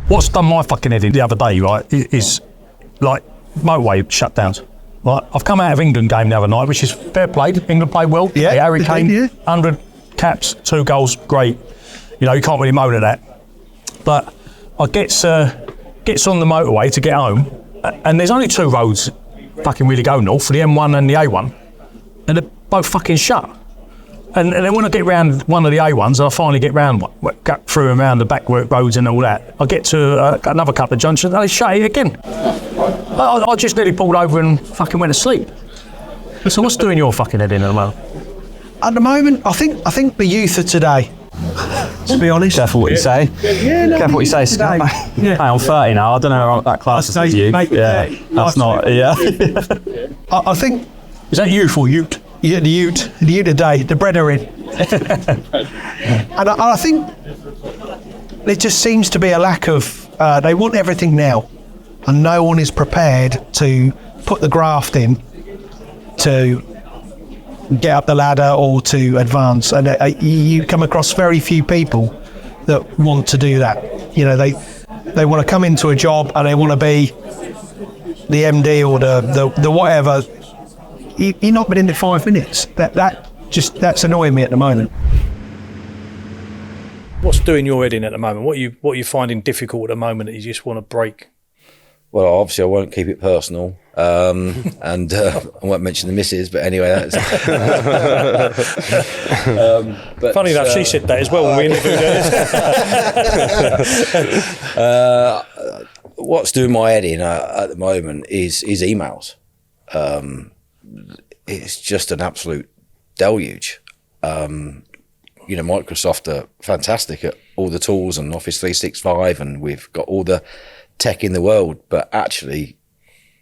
What's done my fucking head in the other day, right, is like motorway shutdowns. Right, I've come out of England game the other night, which is fair play. England played well. Yeah, Harry Kane, yeah. 100 caps, 2 goals, great. You know, you can't really moan at that. But I gets on the motorway to get home, and there's only 2 roads fucking really go north, the M1 and the A1, and they're both fucking shut. And then when I get round one of the A1s, and I finally get round, got through and round the back roads and all that, I get to another couple of junctions, and they shut it again. I just nearly pulled over and fucking went to sleep. So what's doing your fucking head in at the moment? At the moment, I think the youth of today, to be honest. Careful what you say. Yeah, no, Careful what you say, Scott. Yeah. Hey, I'm 30 now. I don't know how that class is with you. Mate, yeah, that's not. Yeah. I think. Is that youth or ute? Yeah, the ute today, the bread are in. And I think there just seems to be a lack of, they want everything now, and no one is prepared to put the graft in to get up the ladder or to advance. And you come across very few people that want to do that. You know, they want to come into a job and they want to be the MD or the whatever. You're not been in it 5 minutes. That's annoying me at the moment. What's doing your head in at the moment? What are you finding difficult at the moment that you just want to break? Well, obviously I won't keep it personal, and I won't mention the missus, but anyway, that's... but, funny enough, she said that as well when we interviewed her. What's doing my head in at the moment is emails. It's just an absolute deluge. You know, Microsoft are fantastic at all the tools and Office 365, and we've got all the tech in the world, but actually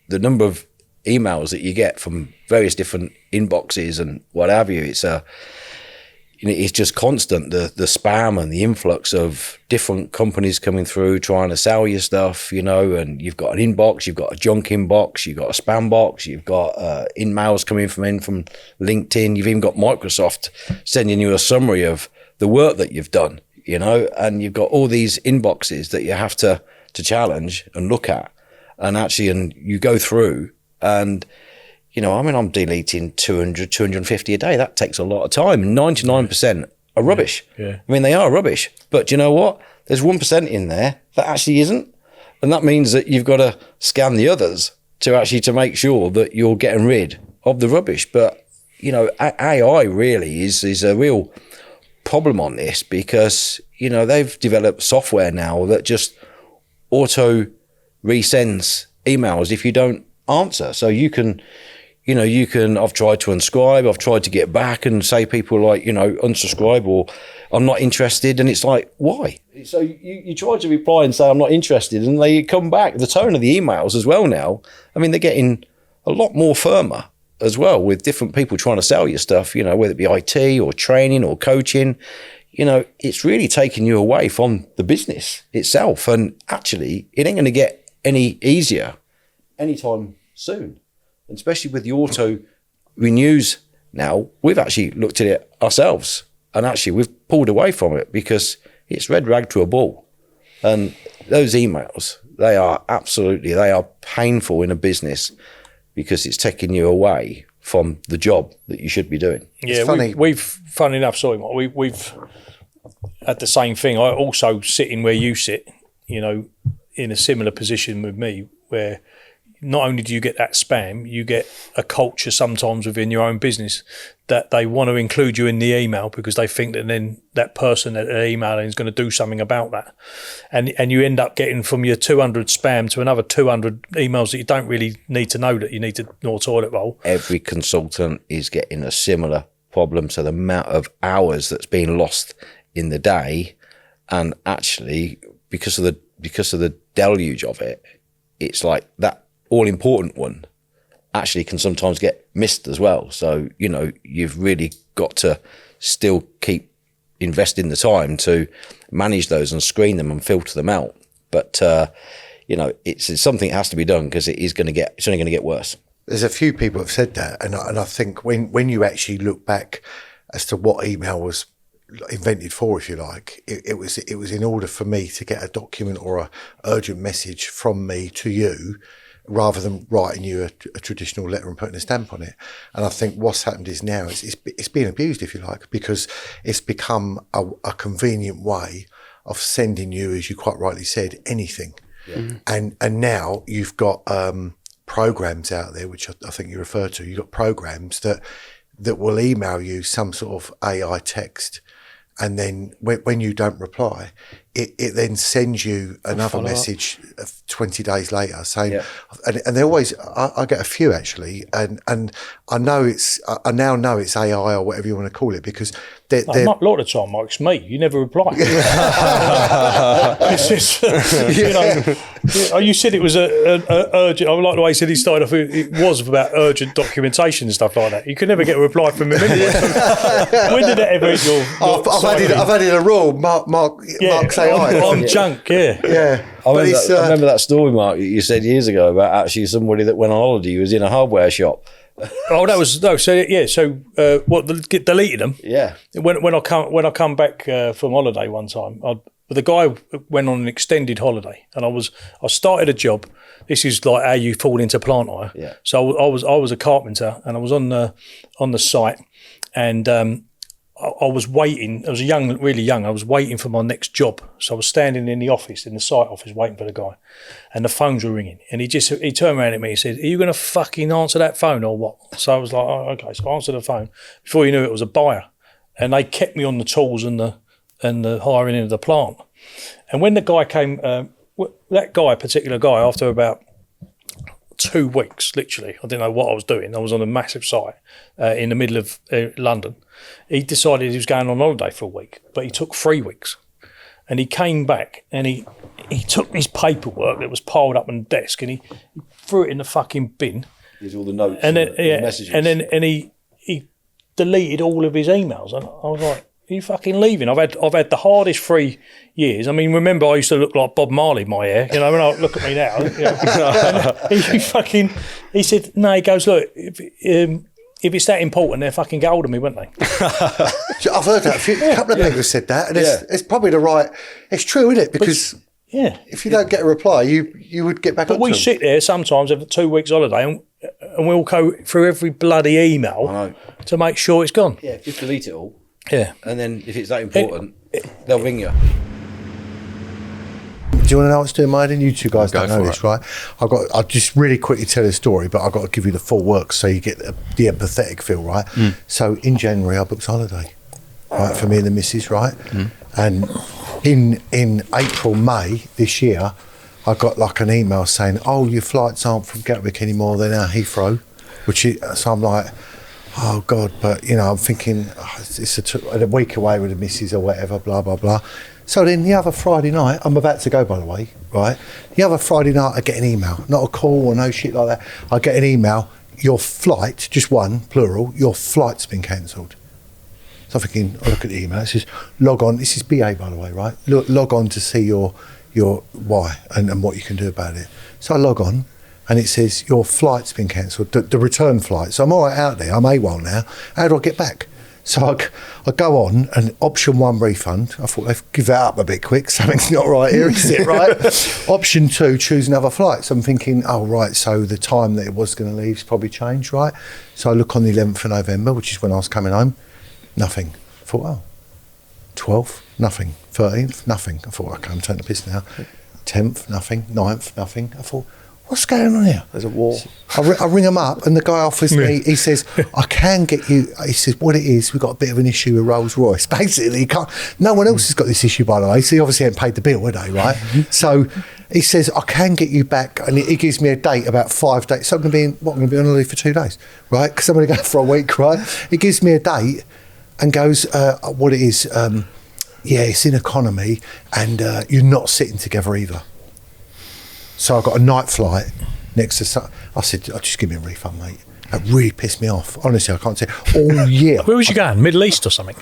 the number of emails that you get from various different inboxes and what have you, it's just constant, the spam and the influx of different companies coming through trying to sell you stuff, you know, and you've got an inbox, you've got a junk inbox, you've got a spam box, you've got emails coming from LinkedIn, you've even got Microsoft sending you a summary of the work that you've done, you know, and you've got all these inboxes that you have to challenge and look at, and you go through, and you know, I mean, I'm deleting 200, 250 a day. That takes a lot of time. 99% are rubbish. Yeah. I mean, they are rubbish. But you know what? There's 1% in there that actually isn't. And that means that you've got to scan the others to make sure that you're getting rid of the rubbish. But, you know, AI really is a real problem on this, because, you know, they've developed software now that just auto resends emails if you don't answer. So you can, I've tried to unscribe, I've tried to get back and say people like, you know, unsubscribe or I'm not interested. And it's like, why? So you try to reply and say, I'm not interested. And they come back. The tone of the emails as well now, I mean, they're getting a lot more firmer as well, with different people trying to sell you stuff, you know, whether it be IT or training or coaching. You know, it's really taking you away from the business itself. And actually, it ain't going to get any easier anytime soon. And especially with the auto renews now, we've actually looked at it ourselves, and actually we've pulled away from it because it's red rag to a bull. And those emails, they are painful in a business, because it's taking you away from the job that you should be doing. Yeah, we've funny enough, sorry, Mark, we've had the same thing. I also sitting where you sit, you know, in a similar position with me, where not only do you get that spam, you get a culture sometimes within your own business that they want to include you in the email because they think that then that person that they're emailing is going to do something about that. And you end up getting from your 200 spam to another 200 emails that you don't really need to know that you need to know toilet roll. Every consultant is getting a similar problem. So the amount of hours that's being lost in the day, and actually because of the deluge of it, it's like that all important one actually can sometimes get missed as well. So, you know, you've really got to still keep investing the time to manage those and screen them and filter them out. But, you know, it's something that has to be done, because it's only going to get worse. There's a few people have said that. And I think when you actually look back as to what email was invented for, if you like. It was in order for me to get a document or a urgent message from me to you, rather than writing you a traditional letter and putting a stamp on it. And I think what's happened is now it's being abused, if you like, because it's become a convenient way of sending you, as you quite rightly said, anything. Yeah. And now you've got programs out there, which I think you referred to. You've got programs that will email you some sort of AI text, and then when you don't reply, it then sends you another message 20 days later saying, and they always, I get a few actually, and I know I now know it's AI or whatever you want to call it, because they're a lot of the time, Mike, it's me. You never reply. It's just, you said it was a urgent. I like the way he said he started off. It was about urgent documentation and stuff like that. You could never get a reply from him anyway. When did that ever hit your I've added a rule. Mark's AI on junk. Yeah. I remember that story, Mark, you said years ago about actually somebody that went on holiday. He was in a hardware shop. Oh, that was no. So yeah. So deleted them. Yeah. When I come back from holiday one time, the guy went on an extended holiday, and I started a job. This is like how you fall into plant hire. Yeah. So I was a carpenter, and I was on the site, and I was waiting. I was really young. I was waiting for my next job. So I was standing in the site office, waiting for the guy, and the phones were ringing. And he turned around at me and said, "Are you going to fucking answer that phone or what?" So I was like, "Oh, okay." So I answered the phone. Before you knew it, was a buyer, and they kept me on the tools and the hiring into the plant. And when the guy came, particular guy, after about 2 weeks, literally, I didn't know what I was doing. I was on a massive site in the middle of London. He decided he was going on holiday for a week, but he took 3 weeks. And he came back and he took his paperwork that was piled up on the desk and he threw it in the fucking bin. Here's all the notes and then the messages. And he deleted all of his emails. And I was like, "Are you fucking leaving?" I've had the hardest 3 years. I mean, remember I used to look like Bob Marley in my hair. When I look at me now. He said, "No." He goes, "Look, if it's that important, they'll fucking get hold of me, won't they?" I've heard that. A couple of people have said that, and it's probably it's true, isn't it? Because if you don't get a reply, you would get back on. But we sit there sometimes after 2 weeks holiday and we'll go through every bloody email to make sure it's gone. Yeah, just delete it all. Yeah. And then if it's that important, they'll ring you. Do you want to know what's doing mine? And you two guys don't know this, right? I'll just really quickly tell the story, but I've got to give you the full works so you get the empathetic feel, right? So in January, I booked holiday, right, for me and the missus, right? And in April, May this year, I got like an email saying, "Oh, your flights aren't from Gatwick anymore, they're now Heathrow," so I'm like, oh God, but I'm thinking it's a week away with the missus or whatever, blah, blah, blah. So then the other Friday night, I'm about to go, by the way, right? The other Friday night, I get an email, not a call or no shit like that. I get an email, your flight, just one, plural, your flight's been cancelled. So I'm thinking, I look at the email, it says, log on, this is BA, by the way, right? Log on to see your why and what you can do about it. So I log on, and it says, your flight's been cancelled, the return flight. So I'm all right out there, I'm AWOL now. How do I get back? So I go on, and option 1, refund. I thought, they've give that up a bit quick, something's not right here, is it, right? Option 2, choose another flight. So I'm thinking, oh, right, so the time that it was going to leave's probably changed, right? So I look on the 11th of November, which is when I was coming home, nothing. I thought, oh, 12th, nothing. 13th, nothing. I thought, okay, I'm taking the piss now. 10th, nothing. 9th, nothing. I thought, what's going on here? There's a war. I ring him up, and the guy offers me, he says, I can get you, he says, what it is, we've got a bit of an issue with Rolls Royce. Basically, no one else has got this issue, by the way, so he obviously hadn't paid the bill, had they, right? So he says, I can get you back, and he gives me a date, about 5 days. So I'm going to be on holiday for 2 days, right? Because I'm going to go for a week, right? He gives me a date and goes, what it is, it's in economy, and you're not sitting together either. So I got a night flight next to. I said, just give me a refund, mate. That really pissed me off. Honestly, I can't say all year. Where was you going? Middle East or something?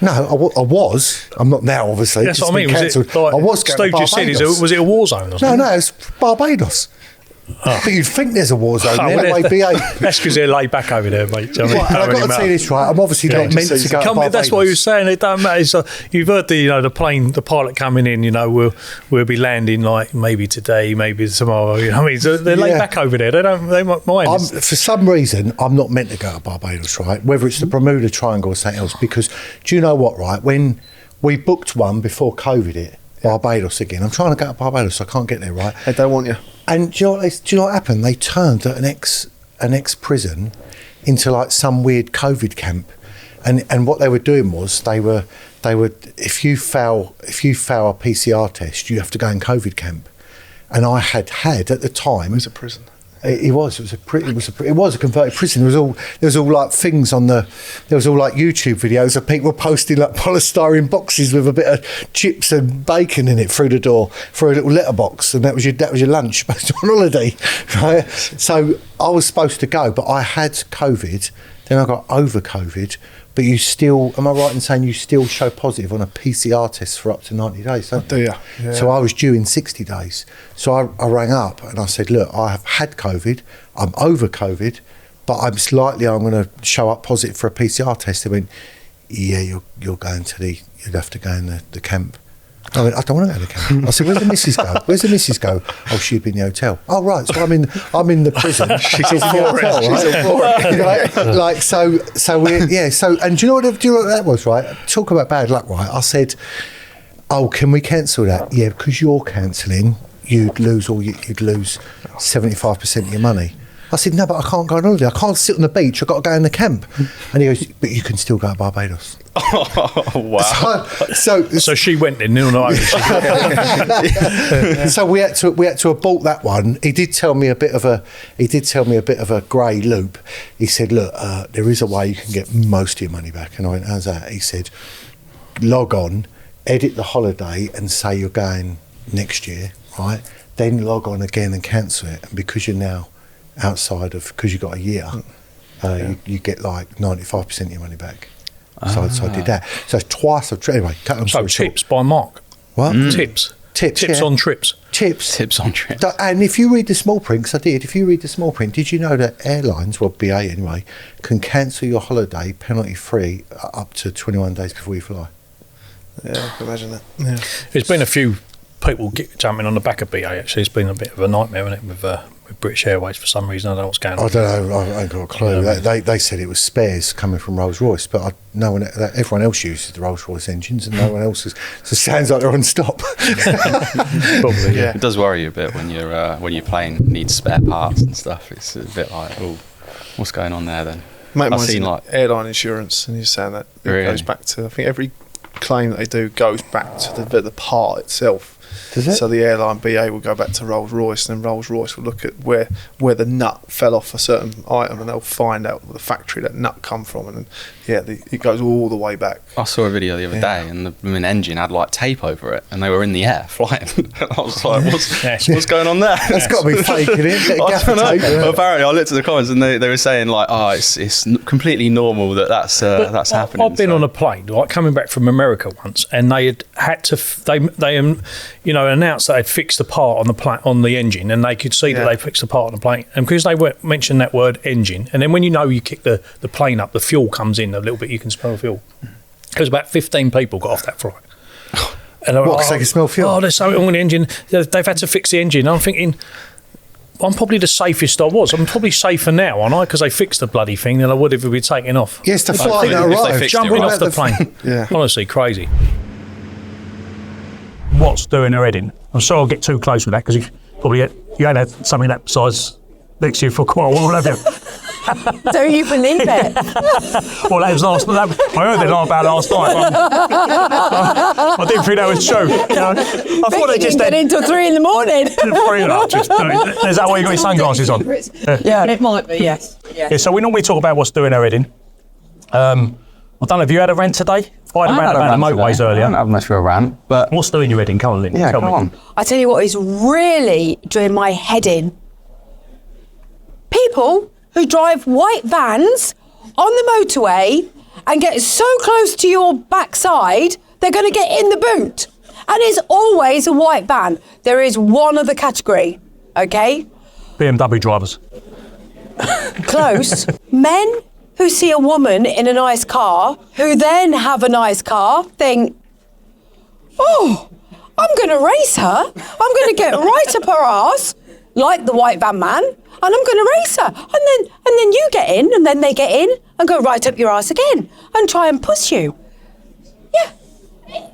No, I was. I'm not now, obviously. That's what I mean. Was it like, I was going Steve to just said, Barbados. was it a war zone or something? No, it's Barbados. But you'd think there's a war zone Oh, there, well, the way BA. That's because they're laid back over there, mate. Do you know what I mean? Right, and I've Don't got to really tell you this, right? I'm obviously not meant to go to Barbados. That's what he was saying. It don't matter. So you've heard the plane, the pilot coming in. We'll be landing like maybe today, maybe tomorrow. You know what I mean? So they're laid back over there. They won't mind. For some reason, I'm not meant to go to Barbados, right? Whether it's the Bermuda Triangle or something else, because do you know what, right? When we booked one before COVID hit, Barbados again. I'm trying to go to Barbados, so I can't get there, right? They don't want you. And do you know what happened? They turned an ex prison into like some weird COVID camp, and what they were doing was they would if you fail a PCR test, you have to go in COVID camp, and I had at the time. It was a prison. It was a converted prison. There was all like things on there was all like YouTube videos of people posting like polystyrene boxes with a bit of chips and bacon in it through the door for a little letterbox, and that was your lunch based on holiday, right? So I was supposed to go, but I had COVID. Then I got over COVID. But you still, am I right in saying you still show positive on a PCR test for up to 90 days? Do you? Yeah. So I was due in 60 days. So I rang up and I said, look, I have had COVID, I'm over COVID, but I'm going to show up positive for a PCR test. They went, yeah, you're going to you'd have to go in the camp. I went, I don't want to go to the camp. I said, where's the missus go? Where's the missus go? Oh, she'd be in the hotel. Oh, right. So I'm in the prison. She's in the hotel, right? So, and do you know what that was, right? Talk about bad luck, right? I said, oh, can we cancel that? Yeah, because you're cancelling, you'd lose 75% of your money. I said, no, but I can't go on holiday. I can't sit on the beach. I've got to go in the camp. And he goes, but you can still go to Barbados. Oh, wow. So she went in, no. So we had to abort that one. He did tell me a bit of a grey loop. He said, look, there is a way you can get most of your money back. And I went, how's that? He said, log on, edit the holiday and say you're going next year, right? Then log on again and cancel it. And because you're now outside of, because you got a year, you get like 95% of your money back. So I did that. So twice I've anyway. So tips by Mark. What? Tips yeah. on trips. Tips on trips. And if you read the small print, because I did. If you read the small print, did you know that airlines, well, BA anyway, can cancel your holiday penalty free up to 21 days before you fly? Yeah, I can imagine that. Yeah. There's been a few people jumping on the back of BA. Actually, it's been a bit of a nightmare, hasn't it, with British Airways for some reason. I don't know what's going on. I don't know. I ain't got a clue. They said it was spares coming from Rolls-Royce, but everyone else uses the Rolls-Royce engines, and no one else is. So it sounds like they're on stop. Probably, yeah. It does worry you a bit when your plane needs spare parts and stuff. It's a bit like, oh, what's going on there then? Mate, I've seen like airline insurance, and you're saying that it really? goes back to, I think every claim that they do goes back to the part itself. Does it? So the airline BA will go back to Rolls-Royce, and then Rolls-Royce will look at where the nut fell off a certain item, and they'll find out the factory that nut come from, and it goes all the way back. I saw a video the other day, and the engine had like tape over it, and they were in the air flying. I was like, what's going on there? That's got to be fake, isn't it? I don't know. Well, apparently, I looked at the comments, and they were saying like, oh, it's completely normal that's happening. I've been on a plane, like coming back from America once, and they had to announced that they'd fixed the part on the engine, and they could see that they fixed the part on the plane. And because they mentioned that word engine, and then when you kick the plane up, the fuel comes in a little bit. You can smell fuel. Because about 15 people got off that flight. And what? Because they can smell fuel. Oh, there's something wrong with the engine. They've had to fix the engine. I'm thinking, I'm probably the safest I was. I'm probably safer now, aren't I? Because they fixed the bloody thing than I would if it had taken off. Yes, the flight that arrived. Jumping off the plane. Yeah. Honestly, crazy. What's doing her head in? I'm sorry I'll get too close with that, because you ain't had something that size next to you for quite a while, have you? Don't you believe it? Well, that was last night. I heard it about last night. I didn't think that was true. I thought they just didn't get until 3 in the morning. Is that why you got your sunglasses on? Yeah, it might be, yes. Yeah, so we normally talk about what's doing her head in. I don't know, have you had a rant today? I had a rant about the motorways earlier. I don't have much of a rant, but what's doing your head in? Come on, Lynn. Yeah, Tell come me. on. I tell you what is really doing my head in. People who drive white vans on the motorway and get so close to your backside, they're going to get in the boot. And it's always a white van. There is one other category, okay? BMW drivers. Close. Men who see a woman in a nice car, who then have a nice car, think, oh, I'm going to race her. I'm going to get right up her arse, like the white van man, and I'm going to race her. And then you get in, and then they get in and go right up your arse again and try and push you. Yeah.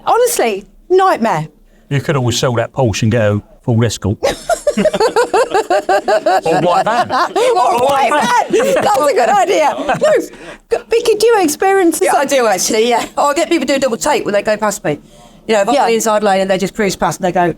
Honestly, nightmare. You could always sell that Porsche and get a full escort. Or white van. Or white van. That's a good idea. No, Vicky, do you experience Yeah, I do actually, yeah. Oh, I get people do a double take when they go past me. You know, if I'm on the inside lane and they just cruise past and they go,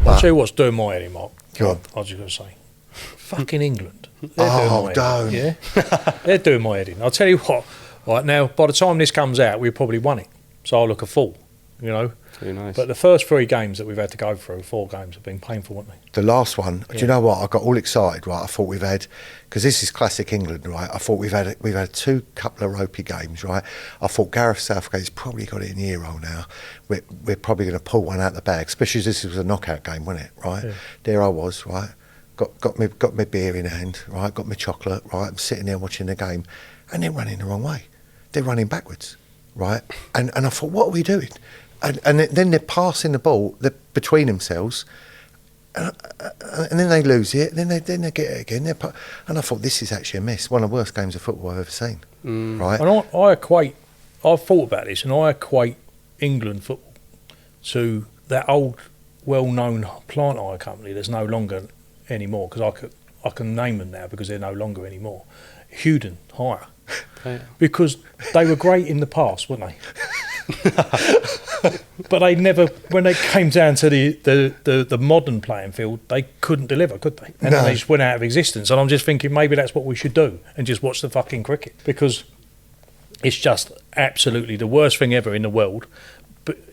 I'll tell you what's doing my head in, Mark. Go on. I was just going to say, fucking England. They're doing Oh, my don't. head in, yeah? They're doing my head in. I'll tell you what, right now, by the time this comes out, we've probably won it. So I'll look a fool, you know. Too nice. But the first 3 games that we've had to go through, 4 games, have been painful, haven't they? The last one, do you know what? I got all excited, right? I thought we've had, because this is classic England, right? I thought we've had 2 couple of ropey games, right? I thought Gareth Southgate's probably got it in the ear roll now. We're probably going to pull one out the bag, especially as this was a knockout game, wasn't it? Right? Yeah. There I was, right? Got my beer in hand, right? Got my chocolate, right? I'm sitting there watching the game, and they're running the wrong way. They're running backwards, right? And I thought, what are we doing? And then they're passing the ball between themselves. And then they lose it. Then they get it again. And I thought, this is actually a miss. One of the worst games of football I've ever seen. Right? And I've thought about this, and I equate England football to that old, well-known plant hire company that's no longer anymore, because I can name them now because they're no longer anymore. Hewden Hire. Because they were great in the past, weren't they? But they never, when they came down to the modern playing field, they couldn't deliver, could they? And then they just went out of existence. And I'm just thinking maybe that's what we should do and just watch the fucking cricket, because it's just absolutely the worst thing ever in the world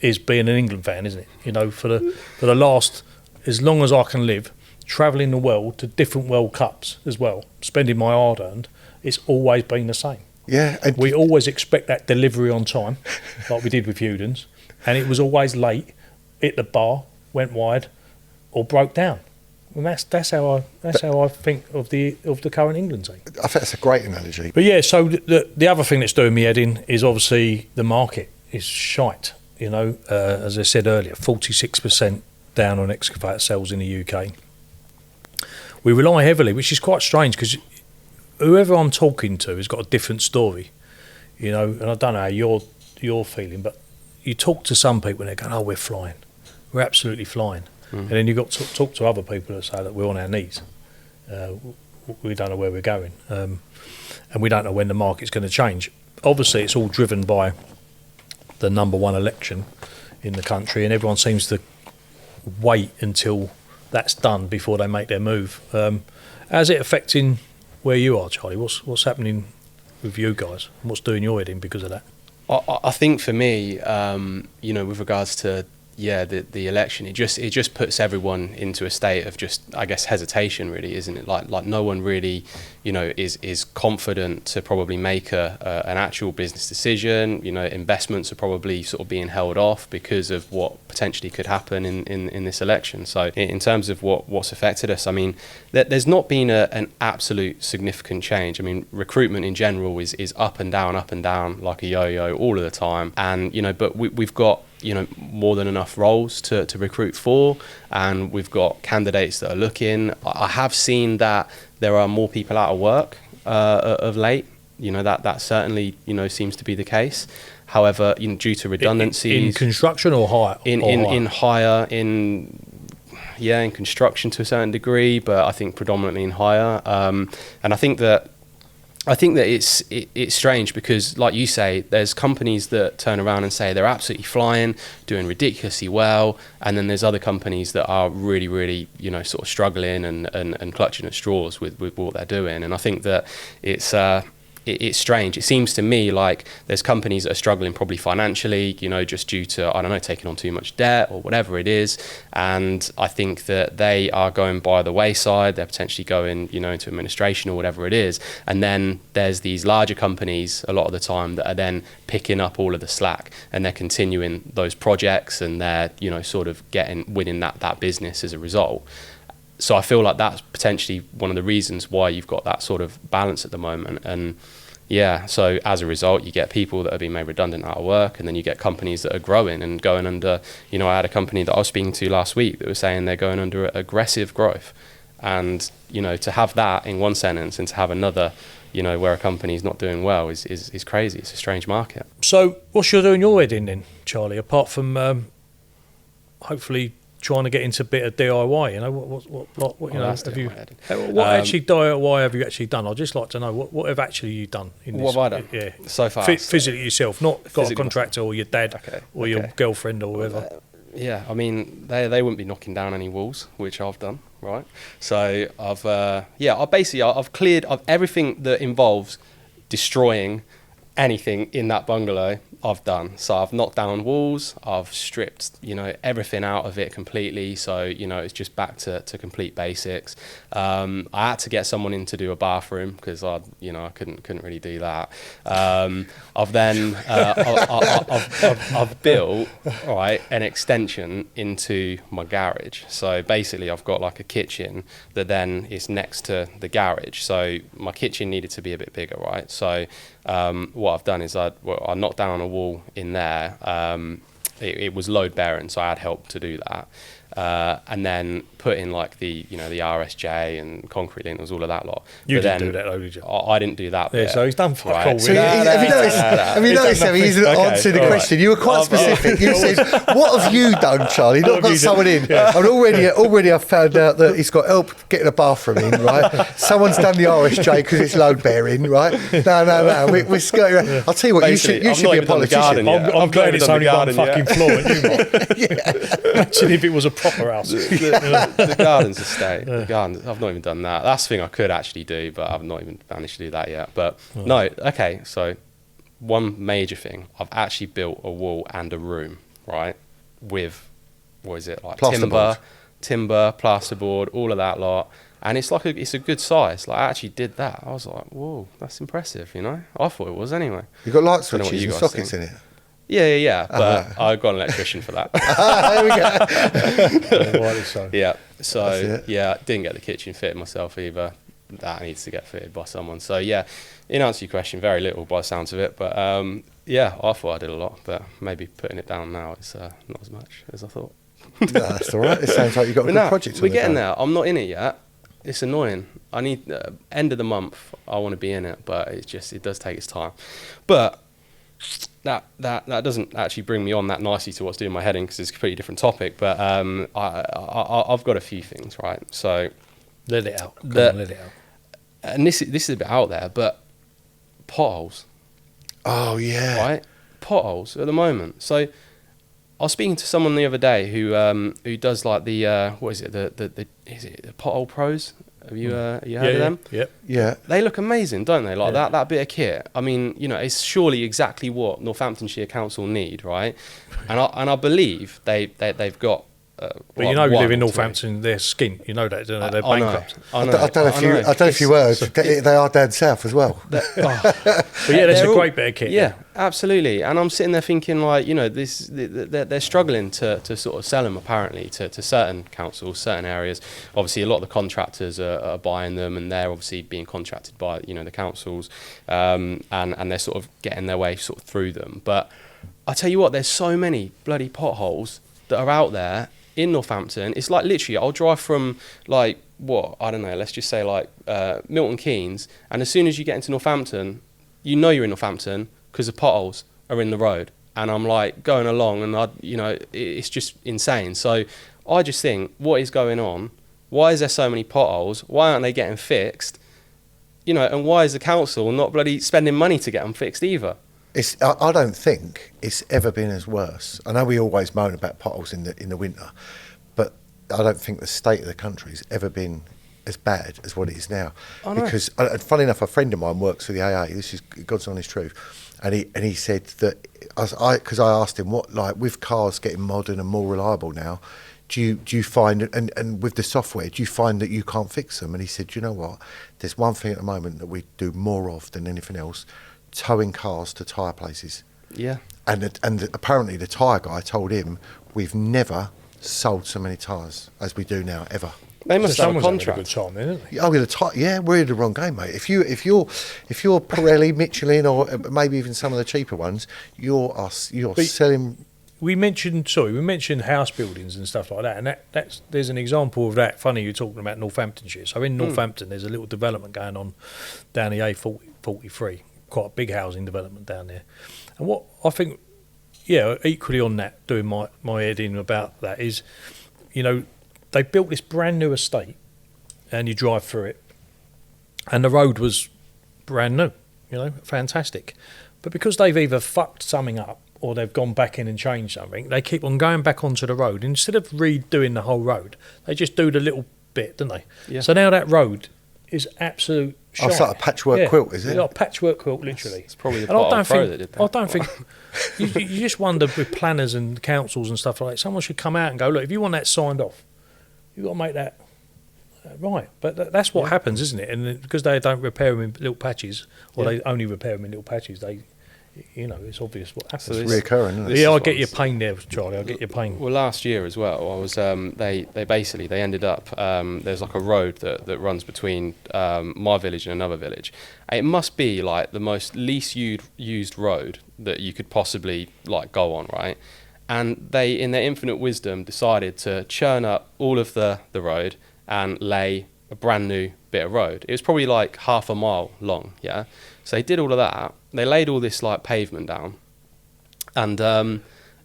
is being an England fan, isn't it? You know, for the last, as long as I can live, travelling the world to different World Cups as well, spending my hard-earned, it's always been the same. Yeah. We always expect that delivery on time, like we did with Hewden's, and it was always late, hit the bar, went wide, or broke down. And that's how I think of the current England team. I think that's a great analogy. But yeah, so the other thing that's doing me head in is obviously the market is shite. You know, as I said earlier, 46% down on excavator sales in the UK. We rely heavily, which is quite strange because whoever I'm talking to has got a different story, you know, and I don't know how you're feeling, but you talk to some people and they're going, oh, we're flying. We're absolutely flying. And then you've got to talk to other people that say that we're on our knees. We don't know where we're going. And we don't know when the market's going to change. Obviously, it's all driven by the number one election in the country, and everyone seems to wait until that's done before they make their move. How's it affecting where you are, Charlie? What's happening with you guys? What's doing your head in because of that? I think for me, you know, with regards to the election, it just puts everyone into a state of just, I guess, hesitation, really, isn't it? Like no one really, you know, is confident to probably make an actual business decision. You know, investments are probably sort of being held off because of what potentially could happen in this election. So in terms of what's affected us, I mean, there's not been an absolute significant change. I mean, recruitment in general is up and down like a yo-yo all of the time. And, you know, but we've got, you know, more than enough roles to recruit for, and we've got candidates that are looking. I have seen that there are more people out of work of late. You know, that certainly, you know, seems to be the case. However, you know, due to redundancies in construction or hire, in construction to a certain degree, but I think predominantly in hire. And I think that it's strange because, like you say, there's companies that turn around and say they're absolutely flying, doing ridiculously well, and then there's other companies that are really, really, you know, sort of struggling and clutching at straws with what they're doing. And I think that it's it's strange. It seems to me like there's companies that are struggling probably financially, you know, just due to, I don't know, taking on too much debt or whatever it is. And I think that they are going by the wayside. They're potentially going, you know, into administration or whatever it is. And then there's these larger companies a lot of the time that are then picking up all of the slack, and they're continuing those projects, and they're, you know, sort of winning that business as a result. So I feel like that's potentially one of the reasons why you've got that sort of balance at the moment. And yeah, so as a result, you get people that are being made redundant out of work, and then you get companies that are growing and going under, you know, I had a company that I was speaking to last week that was saying they're going under aggressive growth. And, you know, to have that in one sentence and to have another, you know, where a company's not doing well is crazy. It's a strange market. So what's you doing your head in then, Charlie, apart from hopefully trying to get into a bit of DIY, you know, what you know, have you, what actually DIY have you actually done? I'd just like to know what have actually you done in what this, have I done? Yeah, so far, physically yourself, not got physically a contractor or your dad or your girlfriend or whoever. Yeah, I mean, they wouldn't be knocking down any walls, which I've done, right? So I've cleared everything that involves destroying anything in that bungalow. I've done. So I've knocked down walls, I've stripped, you know, everything out of it completely. So, you know, it's just back to complete basics. I had to get someone in to do a bathroom because I couldn't really do that. I've then I've built an extension into my garage. So basically I've got like a kitchen that then is next to the garage. So my kitchen needed to be a bit bigger, right? So what I've done is I knocked down a wall in there. It was load bearing, so I had help to do that. And then put in like the RSJ and concrete lintels, all of that lot. You didn't do that, though, did you? I didn't do that. Yeah, so he's done fuck all. So have you noticed how he's answered the question? You were quite specific. You said, "What have you done, Charlie?" Not got someone in. And already I've found out that he's got help getting a bathroom in. Right? Someone's done the RSJ because it's load bearing. Right? No. We're skirting around. I'll tell you what. You should be a politician. I'm glad it's only one fucking floor. Imagine if it was a proper house. The garden's a state. The garden, I've not even done that. That's the thing I could actually do, but I've not even managed to do that yet. But so one major thing, I've actually built a wall and a room, right, with, what is it, like timber, plasterboard, all of that lot. And it's a good size. Like, I actually did that. I was like, whoa, that's impressive, you know? I thought it was anyway. You got light switches and sockets in it? Yeah, but I got an electrician for that. There we go. Yeah, so didn't get the kitchen fitted myself either. That needs to get fitted by someone. So yeah, in answer to your question, very little by the sounds of it, but I thought I did a lot, but maybe putting it down now is not as much as I thought. No, that's all right. It sounds like you've got a good project. We're getting there. I'm not in it yet. It's annoying. I need end of the month. I want to be in it, but it does take its time. But that doesn't actually bring me on that nicely to what's doing my head in, because it's a completely different topic. But I've got a few things, right? So let it out. Let it out. And this is a bit out there, but potholes. Oh yeah. Right, potholes at the moment. So I was speaking to someone the other day who does like the the pothole pros. Have you heard of them? Yeah. They look amazing, don't they? Like that bit of kit. I mean, you know, it's surely exactly what Northamptonshire Council need, right? And I believe they've got. But you know, we live in Northampton. They're skint. You know that, don't they? They're bankrupt. I don't know if you heard. They are down south as well. But yeah, that's a great bit of kit. Yeah, absolutely. And I'm sitting there thinking, like, you know, they're struggling to sort of sell them apparently to certain councils, certain areas. Obviously, a lot of the contractors are buying them, and they're obviously being contracted by the councils, and they're sort of getting their way sort of through them. But I tell you what, there's so many bloody potholes that are out there in Northampton. It's like literally, I'll drive from like let's just say like Milton Keynes, and as soon as you get into Northampton, you know you're in Northampton because the potholes are in the road. And I'm like going along, and it's just insane. So I just think, what is going on? Why is there so many potholes? Why aren't they getting fixed? And why is the council not bloody spending money to get them fixed either? I don't think it's ever been as worse. I know we always moan about potholes in the winter, but I don't think the state of the country's ever been as bad as what it is now. Oh, no. Because, funny enough, a friend of mine works for the AA. This is God's honest truth, and he said that because I asked him what, like, with cars getting modern and more reliable now, do you find, and with the software, do you find that you can't fix them? And he said, you know what? There's one thing at the moment that we do more of than anything else: towing cars to tyre places. Yeah. And apparently the tyre guy told him we've never sold so many tyres as we do now, ever. They must have a Someone's having contract. a good time then, isn't they? Oh, we're in the wrong game, mate. If you're Pirelli, Michelin, or maybe even some of the cheaper ones, you're selling. We mentioned house buildings and stuff like that, and that's there's an example of that. Funny you're talking about Northamptonshire. So in Northampton, there's a little development going on down the A43, quite a big housing development down there. And what I think, equally on that, doing my head in about that is, they built this brand new estate, and you drive through it, and the road was brand new, fantastic. But because they've either fucked something up or they've gone back in and changed something, they keep on going back onto the road. Instead of redoing the whole road, they just do the little bit, don't they? Yeah. So now that road is absolute shite. Oh, it's like a patchwork quilt, is it? It's like a patchwork quilt, literally. It's probably the And I Bottle don't Pro think, that did that. I don't think you just wonder with planners and councils and stuff like that, someone should come out and go, look, if you want that signed off, you've got to make that right. But that's what happens, isn't it? And because they don't repair them in little patches, or they only repair them in little patches, it's obvious what happens. So It's reoccurring, isn't it? Yeah, I get your pain there, Charlie. I get your pain. Well, last year as well, I was. They ended up. There's like a road that runs between my village and another village. It must be like the most least used road that you could possibly like go on, right? And they, in their infinite wisdom, decided to churn up all of the road and lay a brand new bit of road. It was probably like half a mile long, yeah? So they did all of that. They laid all this like pavement down. And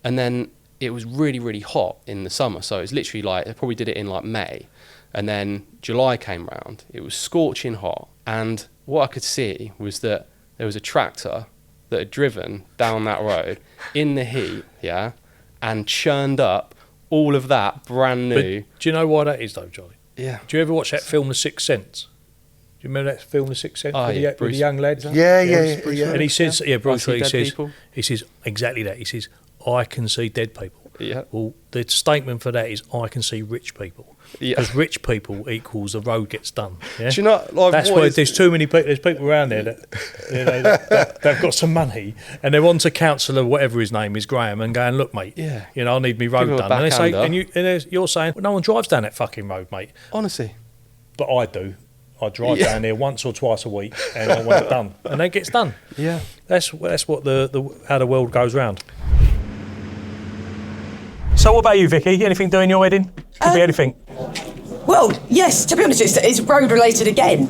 then it was really, really hot in the summer. So it was literally like, they probably did it in like May. And then July came round. It was scorching hot. And what I could see was that there was a tractor that had driven down that road in the heat, yeah? And churned up all of that brand new. But do you know why that is, though, Charlie? Yeah. Do you ever watch that film, The Sixth Sense? Do you remember that film, The Sixth Sense, Oh, with, yeah, with the young lad? Yeah. And he says, Bruce I see Lee dead says, people. he says exactly that. He says, I can see dead people. Yeah. Well, the statement for that is, I can see rich people. Yeah. Because rich people equals the road gets done. Yeah? Do you know, like, That's what why is- there's too many people. There's people around there that they've got some money and they're on to councillor, whatever his name is, Graham, and going, look, mate, Yeah. I need me road him a done. And they say, backhander. you're saying, well, no one drives down that fucking road, mate. Honestly. But I do. I drive Yeah. down there once or twice a week, and I want it done, and it gets done. Yeah. That's what the how the world goes round. So what about you, Vicky? Anything doing your head in? Could be anything. Well, yes, to be honest, it's road related again.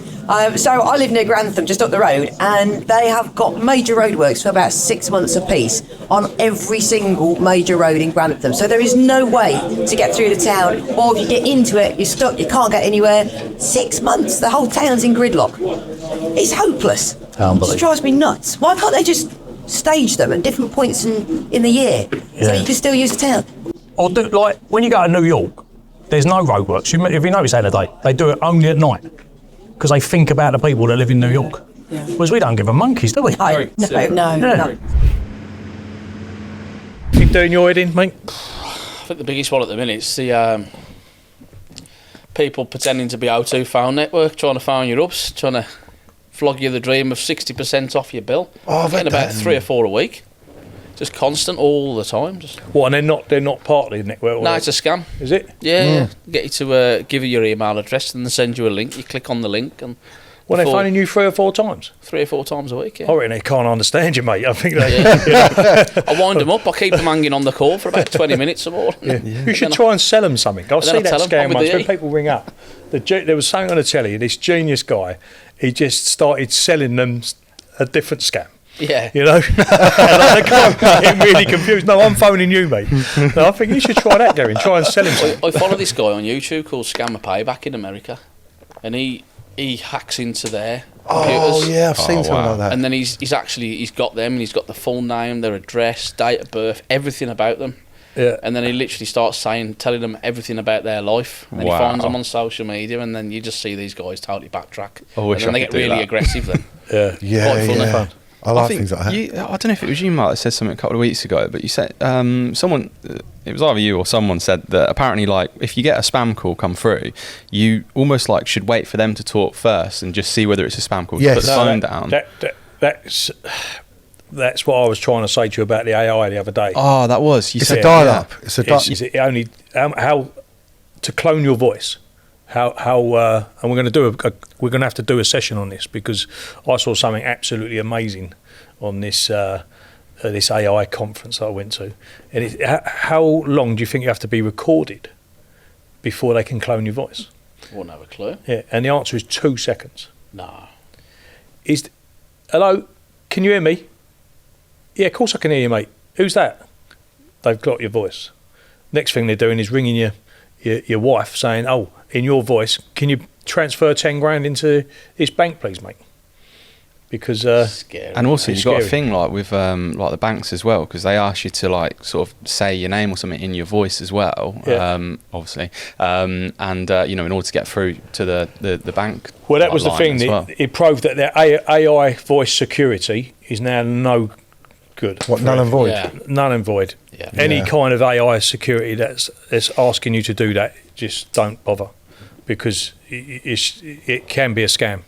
So I live near Grantham, just up the road, and they have got major roadworks for about 6 months apiece on every single major road in Grantham. So there is no way to get through the town, or if you get into it, you're stuck, you can't get anywhere. 6 months, the whole town's in gridlock. It's hopeless. It drives me nuts. Why can't they just stage them at different points in the year so you can still use the town? Or do, like, when you go to New York, there's no roadworks. If you notice that today, they do it only at night because they think about the people that live in New York. Whereas we don't give a monkeys, do we? No. Yeah. Keep doing your head in, mate. I think the biggest one at the minute is the people pretending to be O2 phone network, trying to phone you up, trying to flog you the dream of 60% off your bill. Oh, I've getting had about that. 3 or 4 a week. Just constant all the time. Just What? And they're not part of the network. no, it's a scam. Is it? Yeah, get you to give you your email address and then send you a link. You click on the link and Well, they're before- phoning you 3 or 4 times. 3 or 4 times a week. Yeah. I reckon they can't understand you, mate. I think they. I wind them up. I keep them hanging on the call for about 20 minutes or more. You should try and sell them something. I'll see then I that tell 'em, scam I'm with once the when E. people ring up. There was something on the telly. This genius guy, he just started selling them a different scam. Yeah. And they can't get really confused. No, I'm phoning you, mate. No, I think you should try that, Gary. Try and sell him something. I follow this guy on YouTube called Scammer Payback in America, and he hacks into their computers. Oh yeah, I've seen something like that. And then he's got them, and he's got the full name, their address, date of birth, everything about them. Yeah. And then he literally starts telling them everything about their life. And then he finds them on social media, and then you just see these guys totally backtrack. I wish and then I they could get do really that. aggressive then. Yeah. Quite funny. Yeah. I like think things like that. I don't know if it was you, Mark, that said something a couple of weeks ago, but you said someone, it was either you or someone said that apparently, like, if you get a spam call come through, you almost like should wait for them to talk first and just see whether it's a spam call. Yes. Put the phone down. That's what I was trying to say to you about the AI the other day. Oh, that was. It's a dial-up. It's a dial. Is it only how to clone your voice? How and we're going to do we're going to have to do a session on this, because I saw something absolutely amazing on this this AI conference that I went to. And how long do you think you have to be recorded before they can clone your voice? Wouldn't have a clue. Yeah, and the answer is 2 seconds. Nah. Hello, can you hear me? Yeah, of course I can hear you, mate. Who's that? They've got your voice. Next thing they're doing is ringing your wife saying, oh, in your voice, can you transfer 10 grand into this bank, please, mate? Because Scary. And also, It's you've got a scary. thing like with like the banks as well, because they ask you to like sort of say your name or something in your voice as well. Yeah. Obviously, and you know, in order to get through to the bank. well, that was the line thing. as well. It proved that their AI voice security is now no good. What, null and void? Yeah. Null and void. Yeah. Any Yeah. kind of AI security that's asking you to do that, just don't bother, because it can be a scam.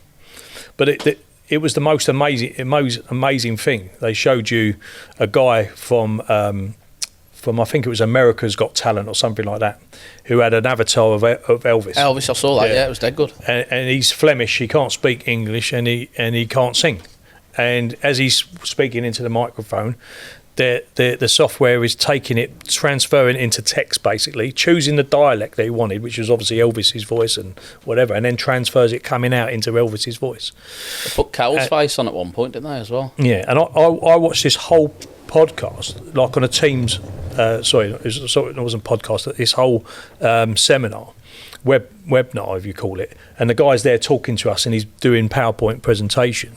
But it was the most amazing thing. They showed you a guy from I think it was America's Got Talent or something like that, who had an avatar of Elvis. Elvis, I saw that. Yeah. Yeah, it was dead good. And he's Flemish. He can't speak English, and he can't sing. And as he's speaking into the microphone, the software is taking it, transferring it into text, basically choosing the dialect that he wanted, which was obviously Elvis's voice and whatever, and then transfers it coming out into Elvis's voice. They put Cowell's face on at one point, didn't they, as well? Yeah, and I watched this whole podcast like on a Teams. It wasn't podcast. This whole seminar, webinar, if you call it, and the guy's there talking to us, and he's doing PowerPoint presentation.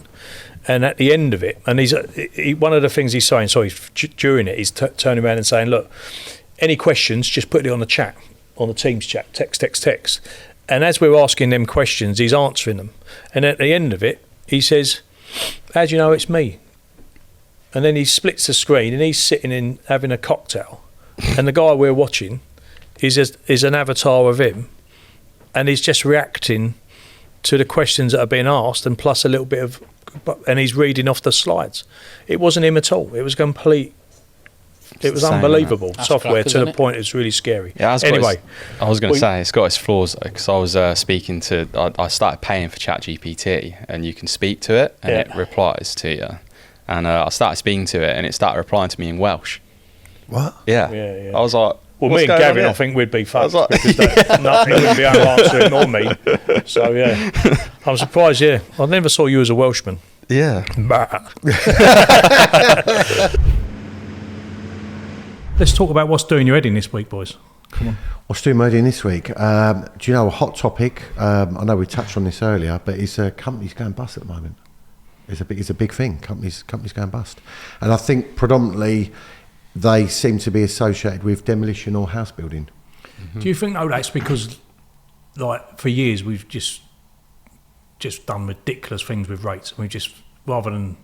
And at the end of it, and one of the things he's saying, during it, he's turning around and saying, look, any questions, just put it on the chat, on the Teams chat, text. And as we're asking them questions, he's answering them. And at the end of it, he says, how do you know it's me? And then he splits the screen, and he's sitting in having a cocktail. And the guy we're watching is an avatar of him, and he's just reacting to the questions that are being asked, and plus a little bit of, and he's reading off the slides. It wasn't him at all. It was complete. It was Insane, unbelievable That's software crackers, to the isn't it? point it's really scary. Yeah, Anyway, I was going we- to say it's got its flaws, because I was speaking to. I started paying for ChatGPT, and you can speak to it, and it Yeah. replies to you. And I started speaking to it, and it started replying to me in Welsh. What? Yeah. Yeah. I was like, Well, what's me and going on Gavin, here? I think we'd be fucked, like- because nothing would be unanswered, nor me. So yeah, I'm surprised. Yeah, I never saw you as a Welshman. Yeah. Let's talk about what's doing your head in this week, boys. What's doing my head in this week? Do you know a hot topic? I know we touched on this earlier, but it's companies going bust at the moment. It's a big thing. Companies going bust, and I think predominantly they seem to be associated with demolition or house building. Do you think though that's because, like, for years we've just done ridiculous things with rates, and we've just, rather than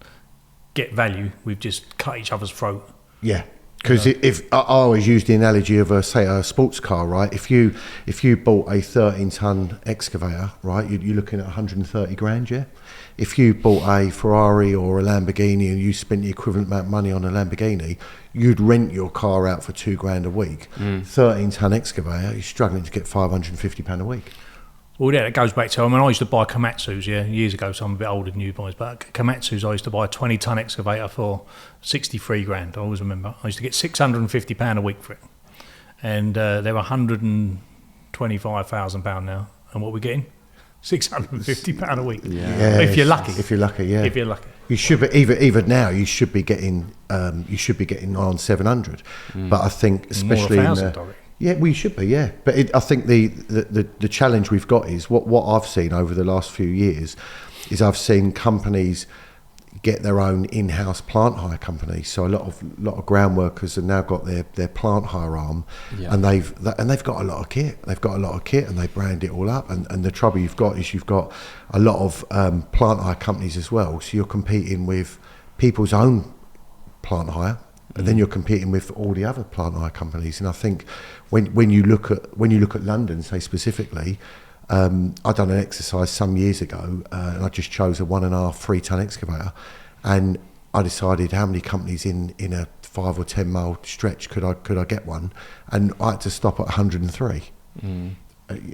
get value, we've just cut each other's throat. Yeah, because if I always use the analogy of a sports car, right? If you bought a 13-ton excavator, right, you're looking at 130 grand, yeah. If you bought a Ferrari or a Lamborghini and you spent the equivalent amount of money on a Lamborghini, you'd rent your car out for £2 a week. 13-ton excavator, you're struggling to get £550 a week. Well, yeah, it goes back to, I mean, I used to buy Komatsus, years ago, so I'm a bit older than you boys, but Komatsus, I used to buy a 20-ton excavator for 63 grand, I always remember. I used to get £650 a week for it. And they're £125,000 now. And what are we getting? £650 a week. Yeah, If you're lucky. If you're lucky, yeah. If you're lucky. You should be even now. You should be getting on 700. But I think especially More in 1,000, the, I reckon. yeah, we should be, yeah. But I think the challenge we've got is what I've seen over the last few years is I've seen companies get their own in-house plant hire company. So a lot of ground workers have now got their plant hire arm, and they've got a lot of kit. They've got a lot of kit, and they brand it all up. And the trouble you've got is you've got a lot of plant hire companies as well. So you're competing with people's own plant hire, and then you're competing with all the other plant hire companies. And I think when you look at London, say specifically. I'd done an exercise some years ago, and I just chose a 1.5 3-ton excavator, and I decided how many companies in a 5 or 10 mile stretch could I get one, and I had to stop at 103.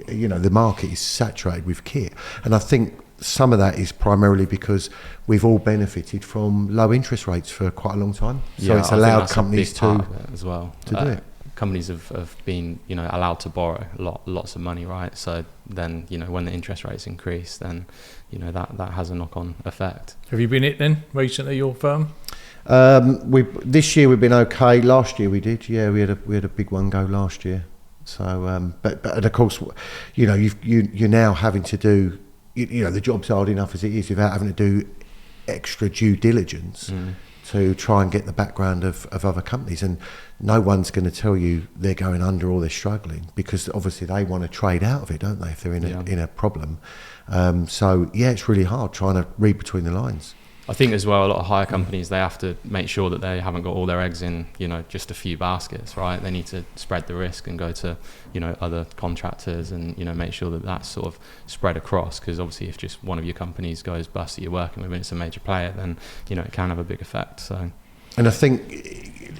You know, the market is saturated with kit, and I think some of that is primarily because we've all benefited from low interest rates for quite a long time. So it's allowed companies to as well do it. Companies have been, you know, allowed to borrow lots of money, right? So then, you know, when the interest rates increase, then, you know, that has a knock-on effect. Have you been hit then recently, your firm? This year we've been okay. Last year we did, yeah. We had a big one go last year. So, but of course, you know, you're now having to do, you know, the job's hard enough as it is without having to do extra due diligence. To try and get the background of other companies, and no one's going to tell you they're going under or they're struggling, because obviously they want to trade out of it, don't they, if they're in a problem. So yeah, it's really hard trying to read between the lines. I think as well, a lot of hire companies, they have to make sure that they haven't got all their eggs in, you know, just a few baskets, right? They need to spread the risk and go to, you know, other contractors, and, you know, make sure that that's sort of spread across, because obviously if just one of your companies goes bust that you're working with and it's a major player, then, you know, it can have a big effect. So, and I think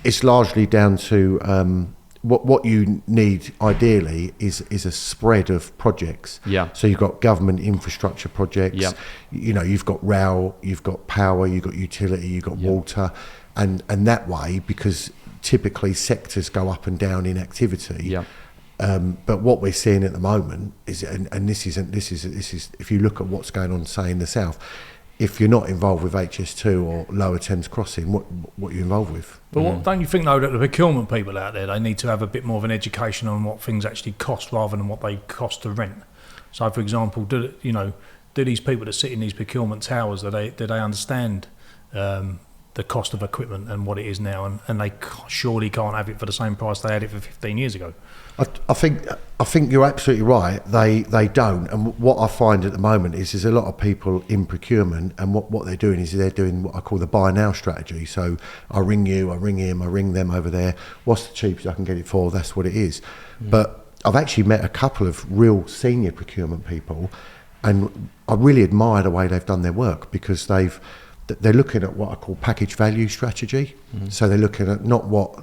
it's largely down to what you need ideally is a spread of projects. Yeah. So you've got government infrastructure projects. Yeah. You know, you've got rail, you've got power, you've got utility, you've got water, and that way, because typically sectors go up and down in activity. Yeah. But what we're seeing at the moment is, and this is if you look at what's going on, say in the south, if you're not involved with HS2 or Lower Thames Crossing, what are you involved with? But don't you think, though, that the procurement people out there, they need to have a bit more of an education on what things actually cost rather than what they cost to rent? So, for example, do these people that sit in these procurement towers, do they understand the cost of equipment and what it is now, and they surely can't have it for the same price they had it for 15 years ago? I think you're absolutely right. They don't, and what I find at the moment is there's a lot of people in procurement, and what they're doing is they're doing what I call the buy now strategy. So I ring you, I ring him, I ring them over there. What's the cheapest I can get it for? That's what it is. But I've actually met a couple of real senior procurement people, and I really admire the way they've done their work, because they're looking at what I call package value strategy. So they're looking at not what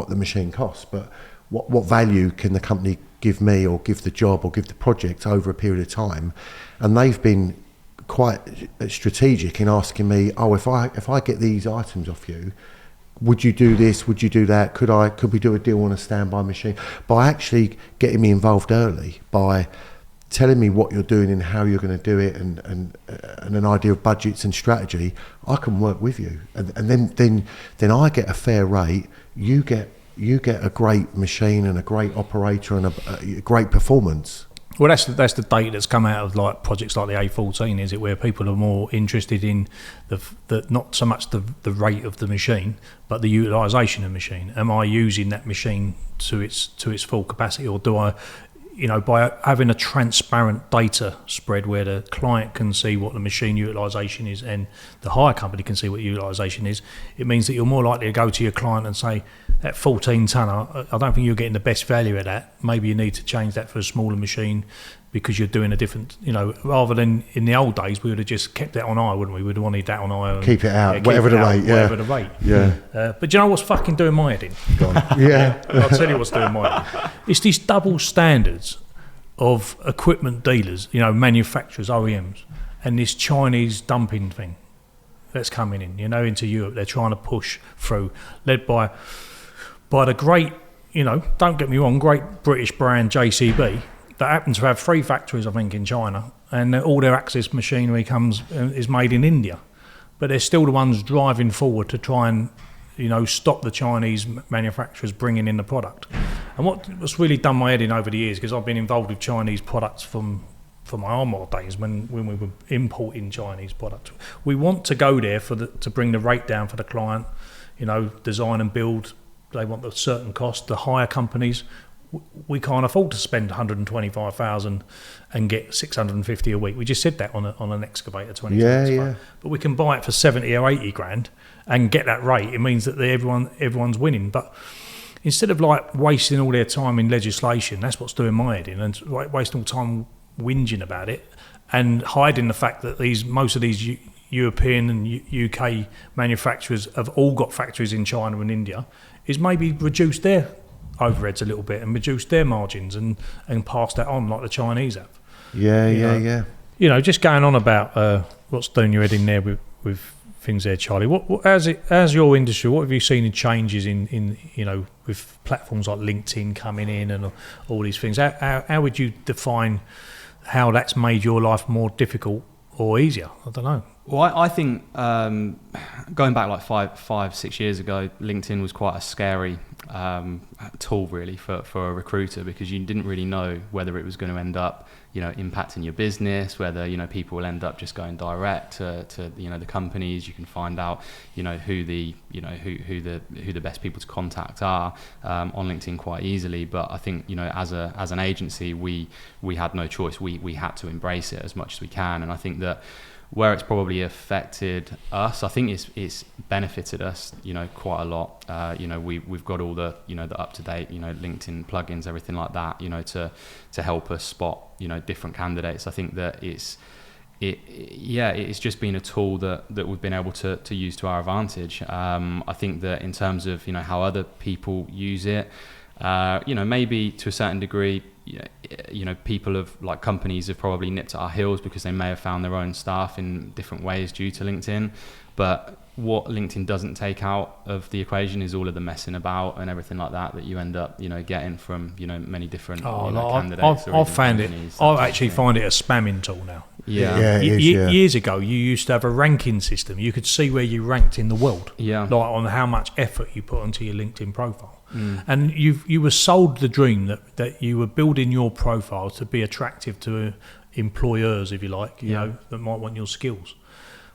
the machine costs, but what value can the company give me, or give the job, or give the project over a period of time. And they've been quite strategic in asking me, if I get these items off you, would you do this, would you do that, could we do a deal on a standby machine? By actually getting me involved early, by telling me what you're doing and how you're going to do it, and an idea of budgets and strategy, I can work with you, and then I get a fair rate, you get a great machine and a great operator and a great performance. Well, that's the data that's come out of like projects like the A14, is it, where people are more interested in the not so much the rate of the machine, but the utilisation of the machine. Am I using that machine to its full capacity, or do I, you know, by having a transparent data spread where the client can see what the machine utilisation is and the hire company can see what utilisation is, it means that you're more likely to go to your client and say, that 14 tonner, I don't think you're getting the best value at that. Maybe you need to change that for a smaller machine because you're doing a different, you know, rather than in the old days, we would have just kept that on hire, wouldn't we? We'd have wanted that on hire. Keep it out, whatever the rate. Yeah. But do you know what's fucking doing my head in? Go on. Yeah. I'll tell you what's doing my head in. It's these double standards of equipment dealers, you know, manufacturers, OEMs, and this Chinese dumping thing that's coming in, you know, into Europe. They're trying to push through, led by the great, you know, don't get me wrong, great British brand JCB, that happen to have 3 factories, I think, in China, and all their access machinery is made in India. But they're still the ones driving forward to try and, you know, stop the Chinese manufacturers bringing in the product. And what's really done my head in over the years, because I've been involved with Chinese products from from my Armour days when we were importing Chinese products. We want to go there to bring the rate down for the client. You know, design and build. They want a certain cost. The hire companies, we can't afford to spend 125,000 and get 650 a week. We just said that on an excavator 20 Yeah. But we can buy it for 70 or 80 grand and get that rate. It means that everyone's winning. But instead of like wasting all their time in legislation, that's what's doing my head in, and wasting all time whinging about it and hiding the fact that most of these European and UK manufacturers have all got factories in China and India, is maybe reduce their overheads a little bit and reduce their margins and pass that on like the Chinese have. Yeah. You know, just going on about what's doing your head in there with things there, Charlie. What as your industry, what have you seen in changes in you know, with platforms like LinkedIn coming in and all these things? How would you define how that's made your life more difficult or easier? I don't know. Well, I think going back like 5-6 years ago, LinkedIn was quite a scary tool really for a recruiter, because you didn't really know whether it was going to end up, you know, impacting your business, whether, you know, people will end up just going direct to you know, the companies. You can find out, you know, who the best people to contact are on LinkedIn quite easily. But I think, you know, as an agency, we had no choice. We had to embrace it as much as we can. And I think that where it's probably affected us, I think it's benefited us, you know, quite a lot. You know, we've got all the, you know, the up to date, you know, LinkedIn plugins, everything like that, you know, to help us spot, you know, different candidates. I think that it's just been a tool that we've been able to use to our advantage. I think that in terms of, you know, how other people use it, you know, maybe to a certain degree, you know, people have, like, companies have probably nipped at our heels because they may have found their own staff in different ways due to LinkedIn. But what LinkedIn doesn't take out of the equation is all of the messing about and everything like that you end up, you know, getting from, you know, many different candidates. I've found it. I actually find it a spamming tool now. Yeah. Years ago, you used to have a ranking system. You could see where you ranked in the world. Yeah. Like on how much effort you put onto your LinkedIn profile. And you were sold the dream that you were building your profile to be attractive to employers, if you like, you know, that might want your skills.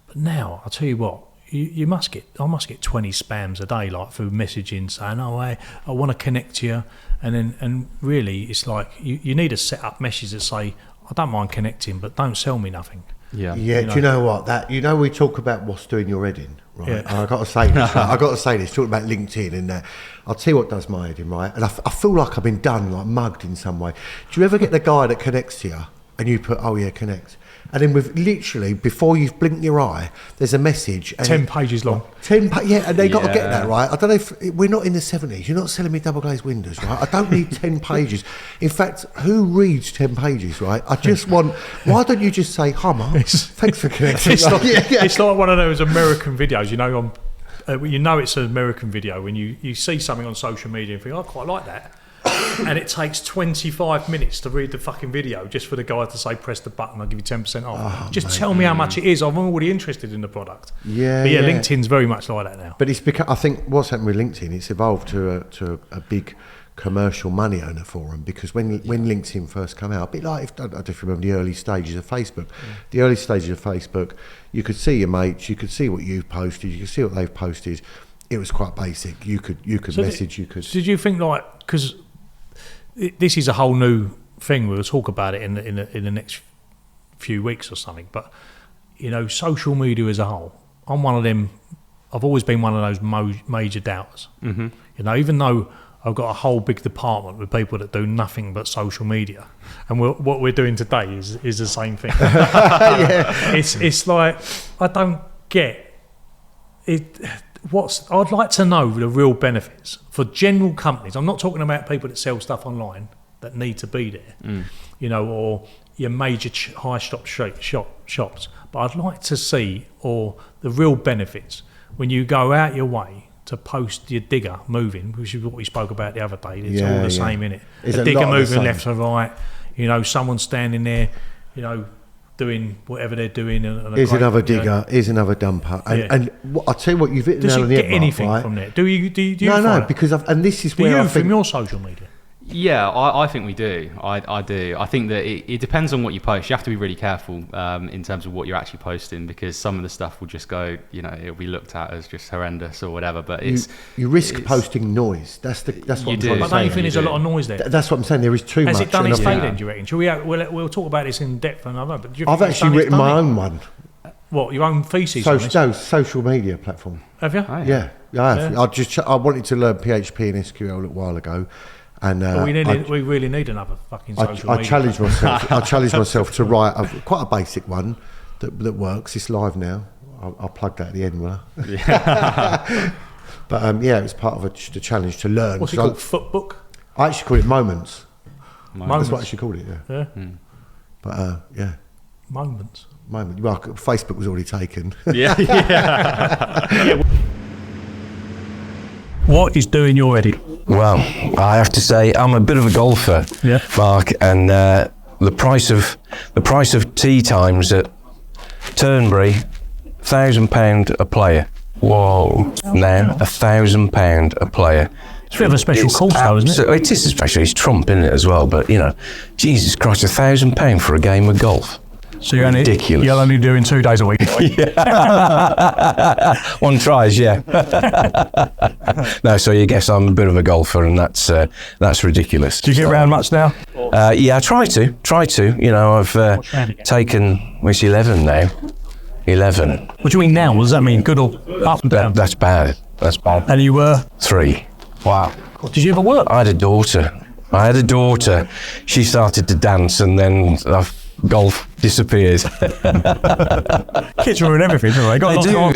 But now, I'll tell you what, I must get 20 spams a day, like through messaging saying, oh, I want to connect to you. And really, it's like you need to set up messages that say, I don't mind connecting, but don't sell me nothing. Yeah. Do you know what? That, you know, we talk about what's doing your head in, right? Yeah. And I got to say this. Talking about LinkedIn and that, I'll tell you what does my head in, right? And I feel like I've been done, like mugged in some way. Do you ever get the guy that connects to you and you put, oh yeah, connect, and then with literally before you've blinked your eye, there's a message. And 10 pages long. And they got to get that right. I don't know if we're not in the 70s. You're not selling me double glazed windows, right? I don't need 10 pages. In fact, who reads 10 pages, right? I just want. Why don't you just say, "Hi, Mark, thanks for connecting"? It's like one of those American videos, you know. You know it's an American video when you see something on social media and think, I quite like that. And it takes 25 minutes to read the fucking video just for the guy to say, press the button, I'll give you 10% off. Tell me how much it is. I'm already interested in the product. Yeah, LinkedIn's very much like that now. But it's because I think what's happened with LinkedIn, it's evolved to a big commercial money owner for them, because when LinkedIn first came out, a bit like, I don't know if you remember the early stages of Facebook. The early stages of Facebook, you could see your mates, you could see what you've posted, you could see what they've posted. It was quite basic. You could message, you could... Did you think, like, because this is a whole new thing, we'll talk about it in the next few weeks or something, but, you know, social media as a whole, I'm one of them, I've always been one of those major doubters. You know, even though I've got a whole big department with people that do nothing but social media, and what we're doing today is the same thing. It's like, I don't get it. I'd like to know the real benefits for general companies. I'm not talking about people that sell stuff online that need to be there, you know, or your major high stop shops. But I'd like to see the real benefits when you go out your way to post your digger moving, which is what we spoke about the other day. It's all the same, innit? A digger moving left to right, you know, someone standing there, you know, doing whatever they're doing. Here's another digger, here's another dumper. And I'll tell you what, you've hit the nail on the head, Does it get anything right? from there? Do you No, because and this is where I think... from your social media? Yeah, I think we do. I do. I think that it depends on what you post. You have to be really careful in terms of what you're actually posting, because some of the stuff will just go, it'll be looked at as just horrendous or whatever. But you risk posting noise. That's what I'm trying to say. But don't you think there's a lot of noise there? That's what I'm saying. There is too much. Has it done its and thing then, do you reckon? We'll talk about this in depth another. But do you I've think it's actually done its written my thing? own one. What, your own thesis? on this? No, social media platform. Have you? Oh, Yeah, I have. Yeah. I wanted to learn PHP and SQL a little while ago, and we really need another fucking social I media. challenged myself. I challenged myself to write quite a basic one that works. It's live now. I'll plug that at the end, will I? Yeah. But it was part of the challenge to learn. What's it called? Footbook? I actually call it Moments. Moments. That's what I actually called it. Yeah. But Moments. Moment. Well, Facebook was already taken. Yeah. What is doing your edit? Well, I have to say I'm a bit of a golfer, Mark, and the price of tee times at Turnberry, £1,000 a player. Whoa! Now £1,000 a player. It's a bit of a special course, though, isn't it? It is special. It's Trump, isn't it, as well? But Jesus Christ, £1,000 for a game of golf. So you're ridiculous. You're only doing 2 days a week. One tries, yeah. No, so you guess I'm a bit of a golfer, and that's ridiculous. Do you get around much now? Yeah, I try to. I've taken, it's 11 now. 11. What do you mean now? What does that mean? Good or up and down? That's bad. And you were? 3. Wow. Did you ever work? I had a daughter. She started to dance, and then golf disappears. Kids ruin everything, don't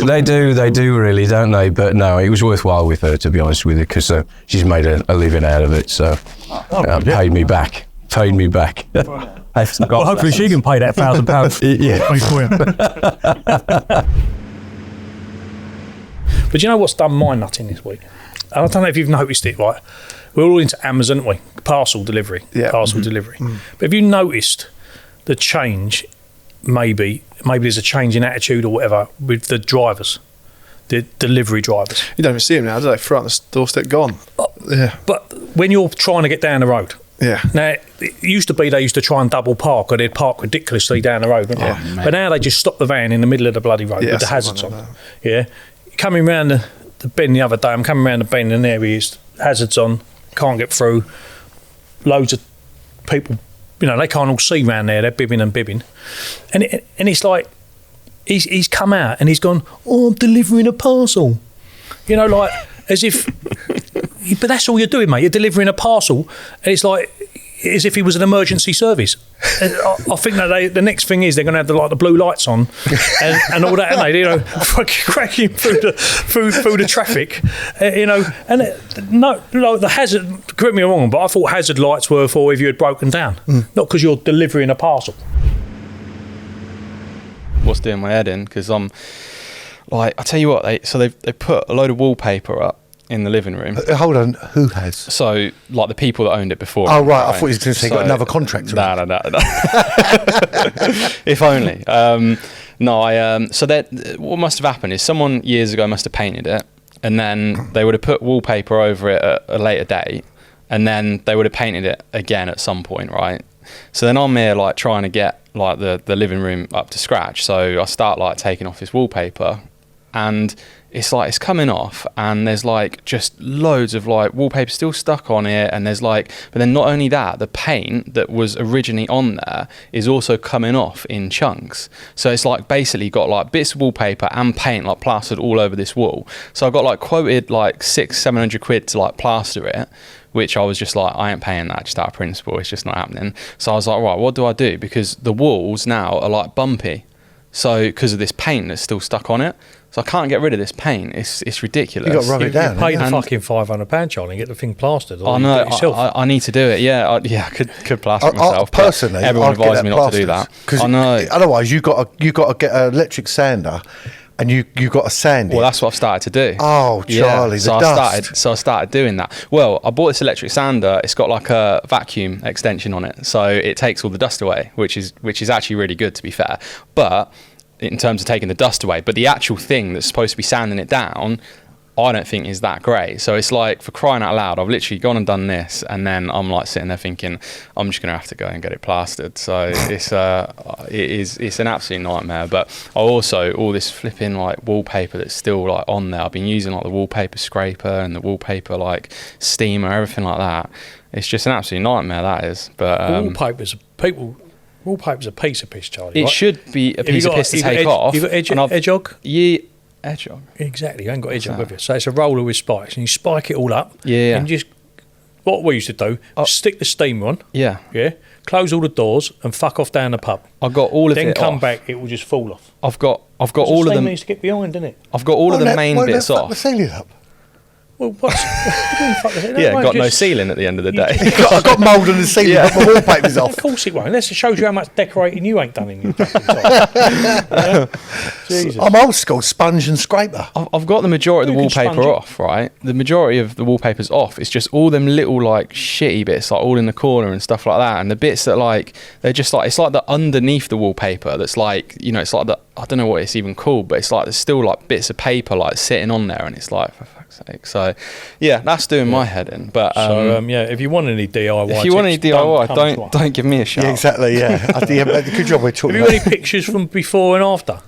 they? They do really, don't they? But no, it was worthwhile with her, to be honest with you, because she's made a living out of it, so paid me back. Well, hopefully she can pay that £1,000. Yeah. But you know what's done my nutting this week? I don't know if you've noticed it, right? We're all into Amazon, aren't we? Parcel delivery. Delivery. But have you noticed the change, maybe there's a change in attitude or whatever with the drivers, the delivery drivers? You don't even see them now, do they? Throughout the doorstep, gone. Yeah. But when you're trying to get down the road, now, it used to be they used to try and double park, or they'd park ridiculously down the road, wouldn't they? But now they just stop the van in the middle of the bloody road with the hazards on. Yeah. Coming round the bend the other day, I'm coming round the bend and there he is, hazards on, can't get through. Loads of people, they can't all see round there, they're bibbing and bibbing. And it's like, he's come out and he's gone, I'm delivering a parcel. As if, but that's all you're doing, mate. You're delivering a parcel, and it's like as if he was an emergency service. I think that the next thing is they're going to have the blue lights on and all that, and cracking through the traffic, And the hazard. Correct me if I'm wrong, but I thought hazard lights were for if you had broken down, not because you're delivering a parcel. What's doing my head in? Because I'm like, I tell you what, they put a load of wallpaper up in the living room. Hold on, who has? So, like the people that owned it before. Oh, right, I thought you were going to say got another contractor. No. If only. So what must have happened is someone years ago must have painted it, and then they would have put wallpaper over it at a later date, and then they would have painted it again at some point, right? So then I'm here trying to get the living room up to scratch. So I start taking off this wallpaper, and it's coming off, and there's just loads of wallpaper still stuck on it, and there's but then not only that, the paint that was originally on there is also coming off in chunks. So it's basically got bits of wallpaper and paint plastered all over this wall. So I got quoted £600-700 quid to plaster it, which I was just I ain't paying that just out of principle. It's just not happening. So I was like, right, what do I do? Because the walls now are bumpy. So because of this paint that's still stuck on it. So I can't get rid of this paint. It's ridiculous. You got to rub it down. You paid fucking £500, Charlie, and get the thing plastered. I know. I need to do it. Yeah, I could plaster it myself. Personally, everyone advised me not to do that. I know. Otherwise, you got to get an electric sander, and you got to sand it. Well, that's what I've started to do. Oh, Charlie, the dust. I started doing that. Well, I bought this electric sander. It's got a vacuum extension on it, so it takes all the dust away, which is actually really good, to be fair. But in terms of taking the dust away, but the actual thing that's supposed to be sanding it down I don't think is that great. So it's like, for crying out loud, I've literally gone and done this, and then I'm like sitting there thinking, I'm just gonna have to go and get it plastered. So it's an absolute nightmare. But I also, all this flipping like wallpaper that's still like on there, I've been using like the wallpaper scraper and the wallpaper like steamer, everything like that. It's just an absolute nightmare, that is. But Wallpaper's a piece of piss, Charlie. it right? should be a piece of piss to take off. You got and I've- edge-og? Yeah, edge-og. Exactly, you ain't got edge-og with you. So it's a roller with spikes, and you spike it all up. Yeah. And just, what we used to do, stick the steamer on. Yeah. Yeah. Close all the doors and fuck off down the pub. I've got all of then it come off. back, it will just fall off. I've got all of The them. needs to get behind, doesn't it? I've got all of the main bits Fuck off. the ceiling up. Well, what's... Yeah, got no ceiling at the end of the day. I got mould on the ceiling, but my wallpaper's off. Of course it won't. Unless it shows you how much decorating you ain't done in your fucking time. Yeah? Jesus. I'm old school, sponge and scraper. I've got the majority of the You can wallpaper sponge it. off, right? The majority of the wallpaper's off. It's just all them little like shitty bits, like all in the corner and stuff like that. And the bits that like they're just like, it's like the underneath the wallpaper that's like, you know, it's like the, I don't know what it's even called, but it's like there's still like bits of paper like sitting on there, and it's like, for fuck's sake. So yeah, that's doing my head in. But Yeah, if you want any DIY, if you want any tips, DIY, don't give me a shout. Yeah, exactly, yeah. Good job we're talking Have you about got any pictures from before and after?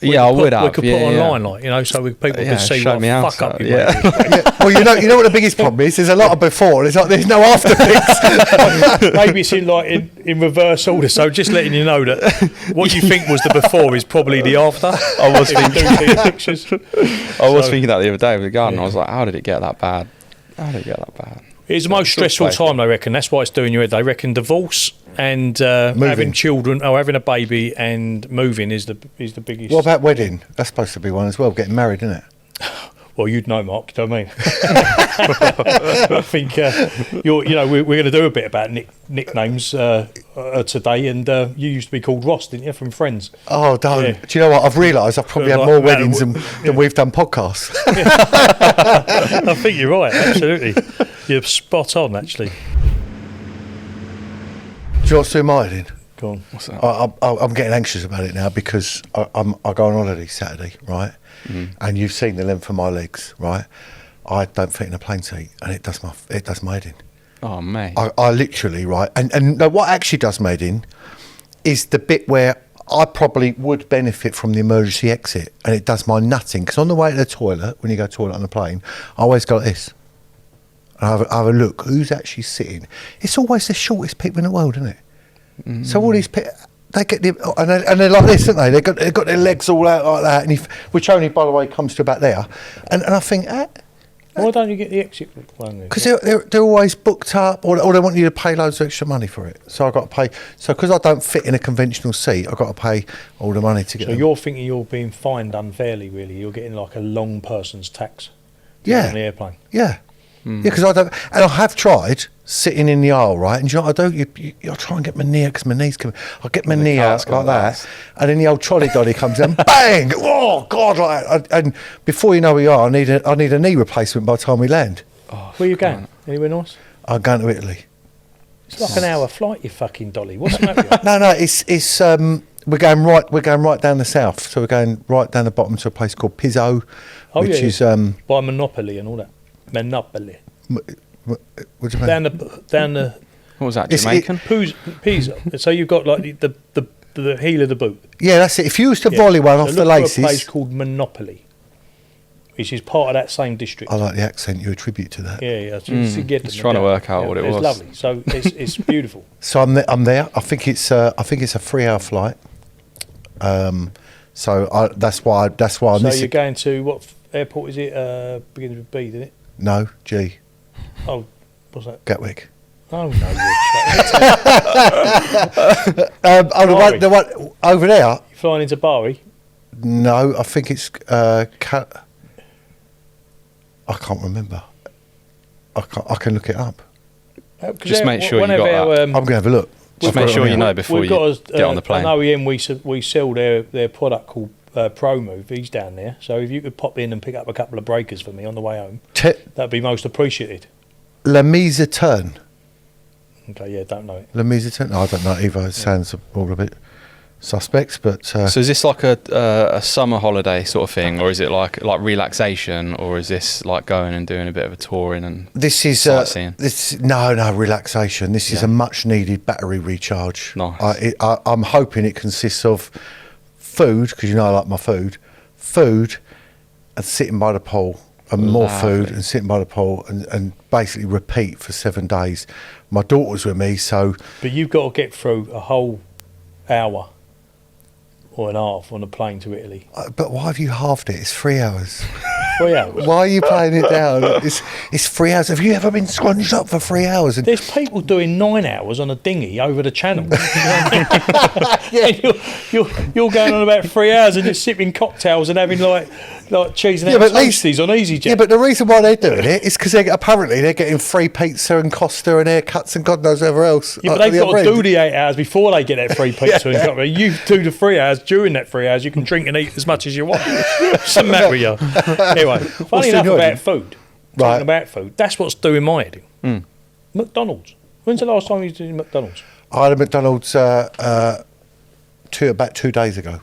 Yeah, I would have. We could yeah, put yeah. online, like, you know, so people Yeah, can see show what me fuck outside, up you yeah. made. Yeah. Well, you know what the biggest problem is? There's a lot of before, and it's like there's no after pics. Maybe it's in reverse order, so just letting you know that what you think was the before is probably the after. I was If you do see the pictures. I was thinking that the other day with the garden. I was like, how did it get that bad? How did it get that bad? It's the most stressful time, they reckon. That's why it's doing your head. They reckon divorce and having children, or having a baby and moving is the biggest. What about wedding? That's supposed to be one as well. Getting married, isn't it? Well, you'd know, Mark. You know what I mean? I think we're going to do a bit about nicknames today, and you used to be called Ross, didn't you, from Friends? Oh, don't. Yeah. Do you know what? I've realised I've probably had Like, more no, weddings than we've done podcasts. I think you're right. Absolutely, you're spot on. Actually, Do you know what's doing my head in? go on. What's that? I'm getting anxious about it now because I go on holiday Saturday, right? And you've seen the length of my legs, right? I don't fit in a plane seat, and it does my head in. Oh, mate. I literally, right, and no, what actually does my head in is the bit where I probably would benefit from the emergency exit, and it does my nutting, because on the way to the toilet, when you go to the toilet on the plane, I always go like this. I have a look, who's actually sitting? It's always the shortest people in the world, isn't it? So all these people, they get and they're like this, aren't they? They've got their legs all out like that, and which only, by the way, comes to about there. And I think, Why don't you get the exit one? because they're always booked up, or they want you to pay loads of extra money for it. So I've got to pay. So because I don't fit in a conventional seat, I've got to pay all the money to get So them. you're thinking you're being fined unfairly, really? You're getting like a long person's tax. Yeah. On the airplane. Yeah. Yeah, because I don't, and I have tried sitting in the aisle, right? And do you know what I do? I try and get my knee, because my knee's coming. I get my knee cart's out like gone that, past. and then the old trolley dolly comes in, bang! Oh God! Like, and before you know where you are, I need a knee replacement by the time we land. Where you going? Anywhere nice? I'm going to Italy. It's like an hour flight, you fucking dolly. What's the matter with you? No, it's we're going right down the south. So we're going right down the bottom to a place called Pizzo, which is by Monopoly and all that. Monopoly. what do you mean? Down the What was that, It's- Jamaican? Pisa. So you've got like the heel of the boot. Yeah, that's it. If you was to Yeah. volley one So off the look for a place laces, called Monopoly, which is part of that same district. I like the accent you attribute to that. Yeah. So you get Just trying to work out what it it's was. lovely. So it's beautiful. So I'm there. I think it's a 3-hour flight. So that's why I'm So missing. you're going to what airport is it? Begins with B, didn't it? No, G, Oh, what's that? Gatwick. Oh no. The one over there. You're flying into Bari. No, I think it's. I can't remember. I can look it up. Just make sure you got that. I'm gonna have a look. Just make sure you know before you get on the plane. An OEM we sell their product called ProMove. He's down there. So if you could pop in and pick up a couple of breakers for me on the way home, that'd be most appreciated. La Mise Turn. Okay, yeah, don't know it. La Mise Turn. No, I don't know either. It sounds all a bit. suspects. But So is this like a summer holiday sort of thing, or is it like relaxation, or is this like going and doing a bit of a touring and this is sightseeing? no relaxation. This is Yeah. a much needed battery recharge. Nice. I'm hoping it consists of food, because you know I like my food, and sitting by the pool, and more food Lovely. and sitting by the pool, and basically repeat for 7 days. My daughter's with me, so But you've got to get through a whole hour or an half on a plane to Italy. but why have you halved it? It's 3 hours. 3 hours. Why are you playing it down? It's 3 hours. Have you ever been scrunched up for 3 hours? And There's people doing 9 hours on a dinghy over the channel. And you're going on about 3 hours and you're sipping cocktails and having like cheese and ham but at least- toasties on EasyJet. yeah, but the reason why they're doing it is because apparently they're getting free pizza and Costa and haircuts and God knows whatever else. Yeah, but at they've the got to other do end. the 8 hours before they get that free pizza and coffee. You do the 3 hours. During that 3 hours, you can drink and eat as much as you want. Doesn't matter with you. Anyway, funny enough doing your about head? food. Right. Talking about food. That's what's doing my head in. McDonald's. When's the last time you did McDonald's? I had a McDonald's about 2 days ago.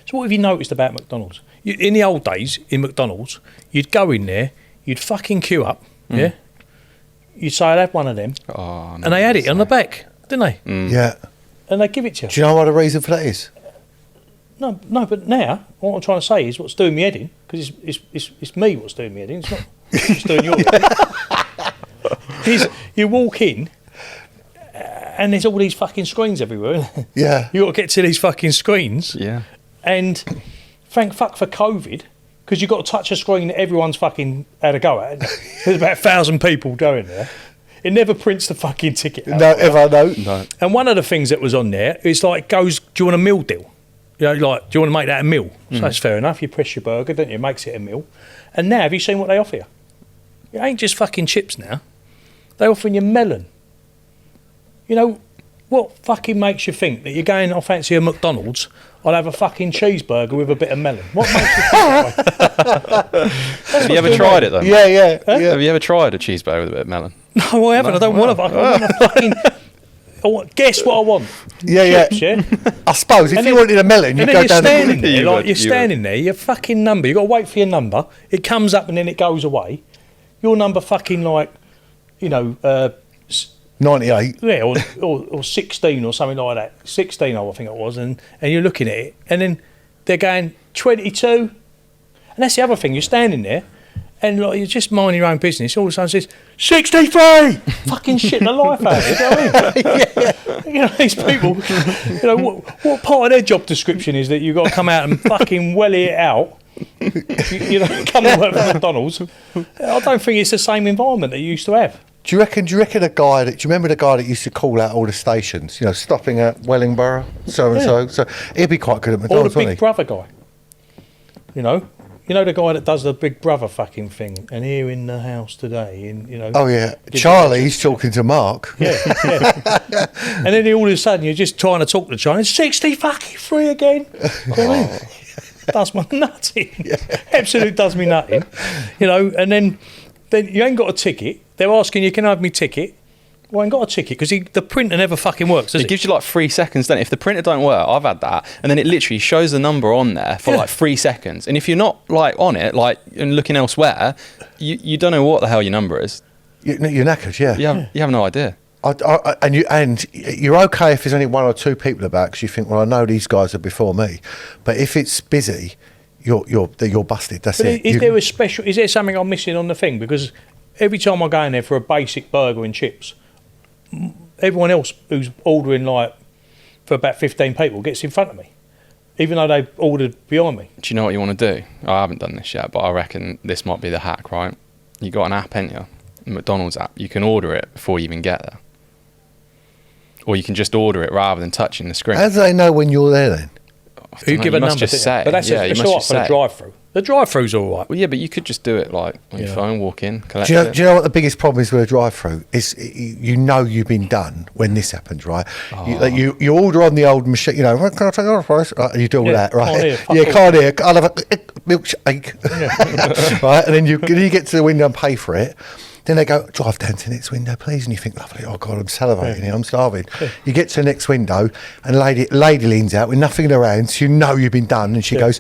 So what have you noticed about McDonald's? In the old days, in McDonald's, you'd go in there, you'd fucking queue up, yeah? You'd say, I'd have one of them. Oh, no, And they had it on the back, didn't they? Yeah. And they give it to you. Do you know what the reason for that is? No, but now, what I'm trying to say is what's doing me head in, because it's me what's doing me head in, it's not what's doing your head in. Is you walk in, and there's all these fucking screens everywhere. Yeah. You got to get to these fucking screens. Yeah. And thank fuck for COVID, because you've got to touch a screen that everyone's fucking had a go at. There's about 1,000 people going there. It never prints the fucking ticket out. No, ever, no. No. And one of the things that was on there is like, do you want a meal deal? You know, like, do you want to make that a meal? So that's fair enough. You press your burger, don't you? It makes it a meal. And now, have you seen what they offer you? It ain't just fucking chips now. They're offering you melon. You know, what fucking makes you think that you're going, I fancy a McDonald's, I'll have a fucking cheeseburger with a bit of melon? What makes you think that way? Have you ever tried it though? Yeah. Have you ever tried a cheeseburger with a bit of melon? No, I haven't. I don't want to. I want a fucking... Guess what I want? Yeah. Chips, yeah? I suppose if And you then- wanted a melon, you'd and then go you're down standing the... there, You like would, you're you standing there, your fucking number, you've got to wait for your number, it comes up and then it goes away. Your number fucking like, 98. yeah, or 16 or something like that. 16, I think it was, and you're looking at it, and then they're going 22. And that's the other thing, you're standing there, and like you're just minding your own business, all of a sudden says, 63! Fucking shit the life out of it, you know what I mean? You know, these people, what part of their job description is that you've got to come out and fucking welly it out, come to work for McDonald's. I don't think it's the same environment that you used to have. Do you reckon do you remember the guy that used to call out all the stations, stopping at Wellingborough, so and so? So he'd be quite good at Or McDonald's, the wouldn't Big he? Brother guy. You know the guy that does the Big Brother fucking thing, and here in the house today, Oh yeah, Charlie's talking to Mark. yeah. And then all of a sudden you're just trying to talk to Charlie. 60 fucking free again. You know what I mean? Does my nutting. Absolutely does me nutting. And then you ain't got a ticket. They're asking you, can I have me ticket? Well, I ain't got a ticket because the printer never fucking works, does It gives you like 3 seconds, then if the printer don't work, I've had that, and then it literally shows the number on there for like 3 seconds, and if you're not like on it, like and looking elsewhere, you don't know what the hell your number is. You're knackered, yeah. You have no idea. And you're okay if there's only 1 or 2 people about because you think, well, I know these guys are before me, but if it's busy, you're busted. That's But it. is there something I'm missing on the thing? Because every time I go in there for a basic burger and chips, everyone else who's ordering like for about 15 people gets in front of me, even though they've ordered behind me. Do you know what you want to do? I haven't done this yet, but I reckon this might be the hack, right? You got an app, ain't you? A McDonald's app. You can order it before you even get there. Or you can just order it rather than touching the screen. How do they know when you're there then? You give a must number, just don't you? say. But that's Yeah, you it's must all right just for the say. drive-through. The drive-through's all right. Well, yeah, but you could just do it like on your Yeah. phone, walk in, collect Do it. you know what the biggest problem is with a drive-through? Is you've been done when this happens, right? You order on the old machine, "Well, can I take your price?" Right, and you do all that, right? Can't hear, fuck Yeah, all. can't hear. I'll have a milkshake, right? And then you get to the window and pay for it. Then they go, drive down to the next window, please. And you think, lovely, oh God, I'm salivating here, I'm starving. You get to the next window and lady leans out with nothing in her hands, you know you've been done, and she goes,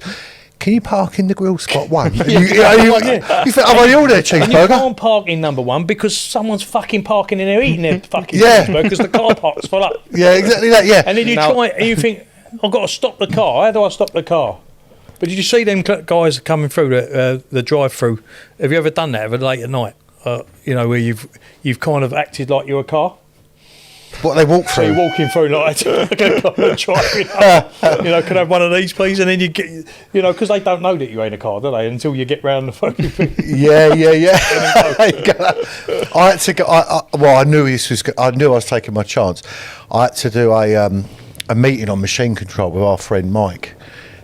can you park in the grill spot 1? You think, I've already ordered a cheeseburger. And you can't park in number 1 because someone's fucking parking in there eating their fucking cheeseburger because the car park's full up. Yeah, exactly that, yeah. And then you try and you think, I've got to stop the car. How do I stop the car? But did you see them guys coming through the drive-through? Have you ever done that ever late at night? You know, where you've kind of acted like you're a car? What, they walk through? So you're walking through like driving up, you know, can I have one of these please? And then you get, you know, because they don't know that you ain't a car, do they? Until you get round the fucking thing. Yeah. I had to go, I knew I knew I was taking my chance. I had to do a meeting on machine control with our friend Mike.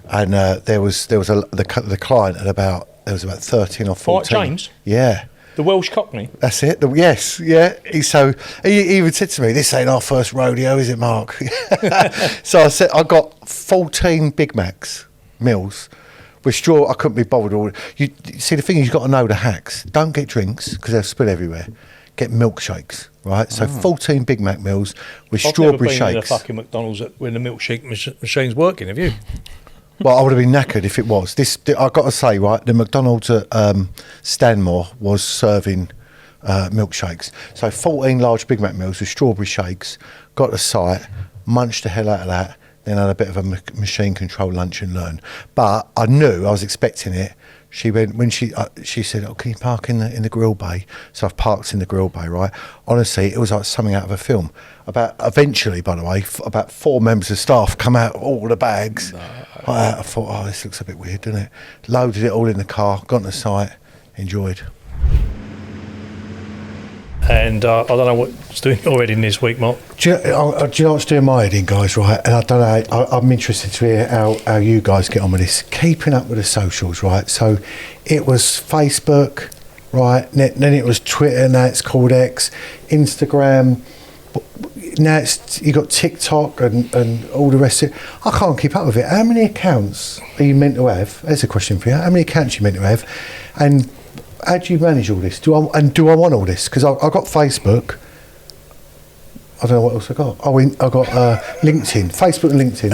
And there was the client at about 13 or 14. Mike James? Yeah. The Welsh Cockney? That's it. Yes, yeah. He even said to me, this ain't our first rodeo, is it, Mark? So I said, I got 14 Big Macs, meals, with straw. I couldn't be bothered. You see, the thing is, you've got to know the hacks. Don't get drinks, because they'll spill everywhere. Get milkshakes, right? So 14 Big Mac meals with strawberry shakes. I've never been in a fucking McDonald's when the milkshake machine's working, have you? Well, I would have been knackered if it was. I've got to say, right, the McDonald's at Stanmore was serving milkshakes. So 14 large Big Mac meals with strawberry shakes, got to site, munched the hell out of that, then had a bit of a machine control lunch and learn. But I knew, I was expecting it. She went, when she said, oh, can you park in the grill bay? So I've parked in the grill bay, right? Honestly, it was like something out of a film. Eventually, by the way, about 4 members of staff come out of all the bags. I thought, oh, this looks a bit weird, doesn't it? Loaded it all in the car, got on the site, enjoyed. And I don't know what's doing your editing this week, Mark. Do you know what's doing my editing, guys, right? And I don't know, I'm interested to hear how you guys get on with this. Keeping up with the socials, right? So it was Facebook, right? Then it was Twitter, now it's called X, Instagram. Now you got TikTok and all the rest of it. I can't keep up with it. How many accounts are you meant to have? There's a question for you. How many accounts are you meant to have? And how do you manage all this? Do I want all this? Because I've got Facebook. I don't know what else I got. I got LinkedIn, Facebook and LinkedIn.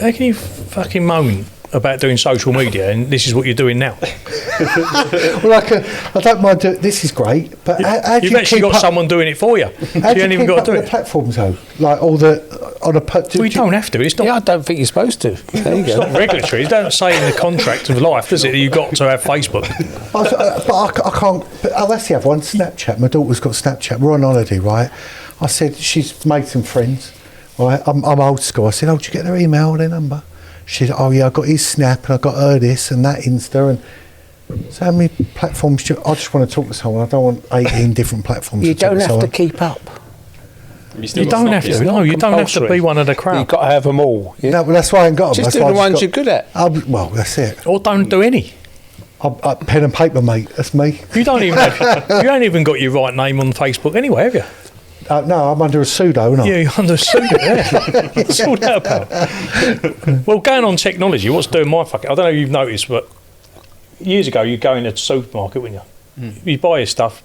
How can you fucking moan about doing social media and this is what you're doing now? Well, I don't mind doing. This is great, but how do you've you actually got someone doing it for you. How do you even keep got up to do with it. the platforms though? Like all the on a. We don't have to. It's not. Yeah, I don't think you're supposed to. There you It's go. not regulatory. It don't say in the contract of life, does it? That you've got to have Facebook. But I can't. But I'll actually have one. Snapchat. My daughter's got Snapchat. We're on holiday, right? I said she's made some friends. Right, I'm old school. I said, oh, did you get their email, their number? She said, oh yeah, I got his Snap and I got her this and that Insta and. So how many platforms I just want to talk to someone. I don't want 18 different platforms. You to talk don't to have to someone. keep up. You don't have to. No, you don't have to be one of the crowd. You've got to have them all. Yeah? No, well, that's why I ain't got them. Just That's do why the I ones just you're good at. well, that's it. Or don't do any. I pen and paper, mate. That's me. You don't even have, you ain't even got your right name on Facebook anyway, have you? No, I'm under a pseudo, aren't I? Yeah, you're under a pseudo, yeah. What's all that about? Well, going on technology, what's doing my fucking... I don't know if you've noticed, but years ago, you'd go in a supermarket, wouldn't you? You'd buy your stuff,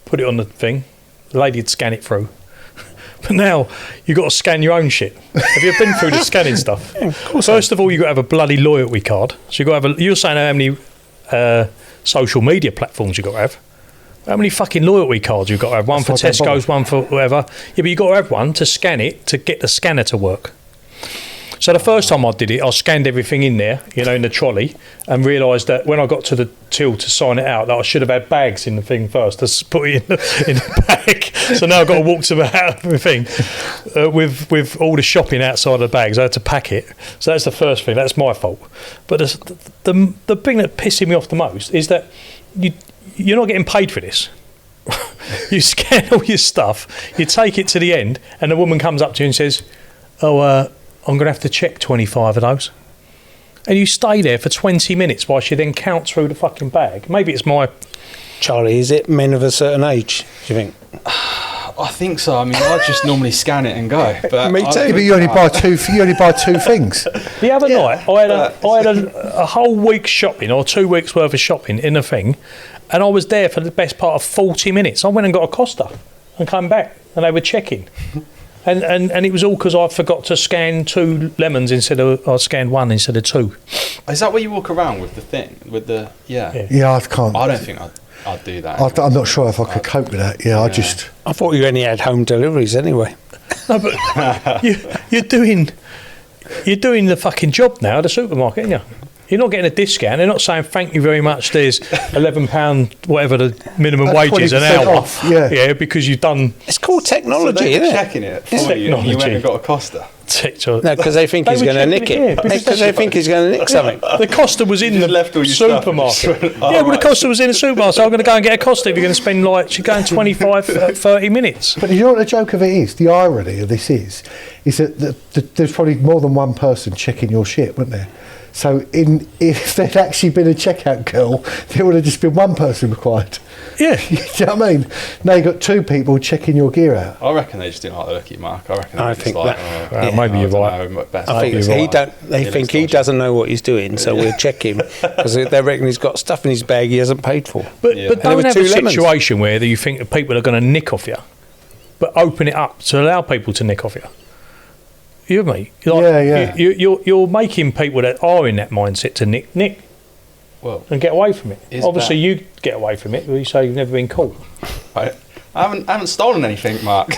put it on the thing, the lady'd scan it through. But now, you've got to scan your own shit. Have you been through the scanning stuff? Yeah, of course. First of all, you've got to have a bloody loyalty card. So you've got to have you're saying how many social media platforms you've got to have. How many fucking loyalty cards you've got to have? One for Tesco's, one for whatever. Yeah, but you've got to have one to scan it, to get the scanner to work. So the first time I did it, I scanned everything in there, you know, in the trolley, and realised that when I got to the till to sign it out, that I should have had bags in the thing first to put it in the bag. So now I've got to walk to everything with all the shopping outside the bags. I had to pack it. So that's the first thing. That's my fault. But the thing that pissing me off the most is that you're not getting paid for this. You scan all your stuff, you take it to the end, and the woman comes up to you and says, oh, I'm going to have to check 25 of those. And you stay there for 20 minutes while she then counts through the fucking bag. Maybe it's my... Charlie, is it men of a certain age, do you think? I think so. I mean, I just normally scan it and go. But Me too. Yeah, but you only buy two. You only buy two things. The other night, I had a whole week's shopping or 2 weeks worth of shopping in a thing, and I was there for the best part of 40 minutes. I went and got a Costa and came back, and they were checking. And it was all because I forgot to scan 2 lemons I scanned 1 instead of 2. Is that where you walk around with the thing? With the yeah? Yeah, I can't. I don't think I'd do that. I'm not sure if I could cope with that. Yeah, I just. I thought you only had home deliveries anyway. No, but you're doing the fucking job now at the supermarket, aren't you? You're not getting a discount. They're not saying thank you very much. There's £11, whatever the minimum wage is an hour. Off, yeah, because you've done. It's called technology, so isn't it? Checking it for you. And you went and got a Costa. No, because they think he's going to nick it. Because they think he's going to nick something. The Costa was in the supermarket. The Costa was in the supermarket. So I'm going to go and get a Costa if you're going to spend you're going 25, 30 minutes. But you know what the joke of it is? The irony of this is that there's probably more than one person checking your shit, wouldn't there? So if there'd actually been a checkout girl, there would have just been one person required. Yeah. You know what I mean? Now you've got 2 people checking your gear out. I reckon they just didn't like the look at you, Mark. I think that. Maybe you're right. I think they think he doesn't know what he's doing, so we'll check him because they reckon he's got stuff in his bag he hasn't paid for. But don't have a situation where you think that people are going to nick off you, but open it up to allow people to nick off you. You with me? Yeah. You're making people that are in that mindset to nick and get away from it. Obviously, you get away from it. You say you've never been caught. I haven't stolen anything, Mark.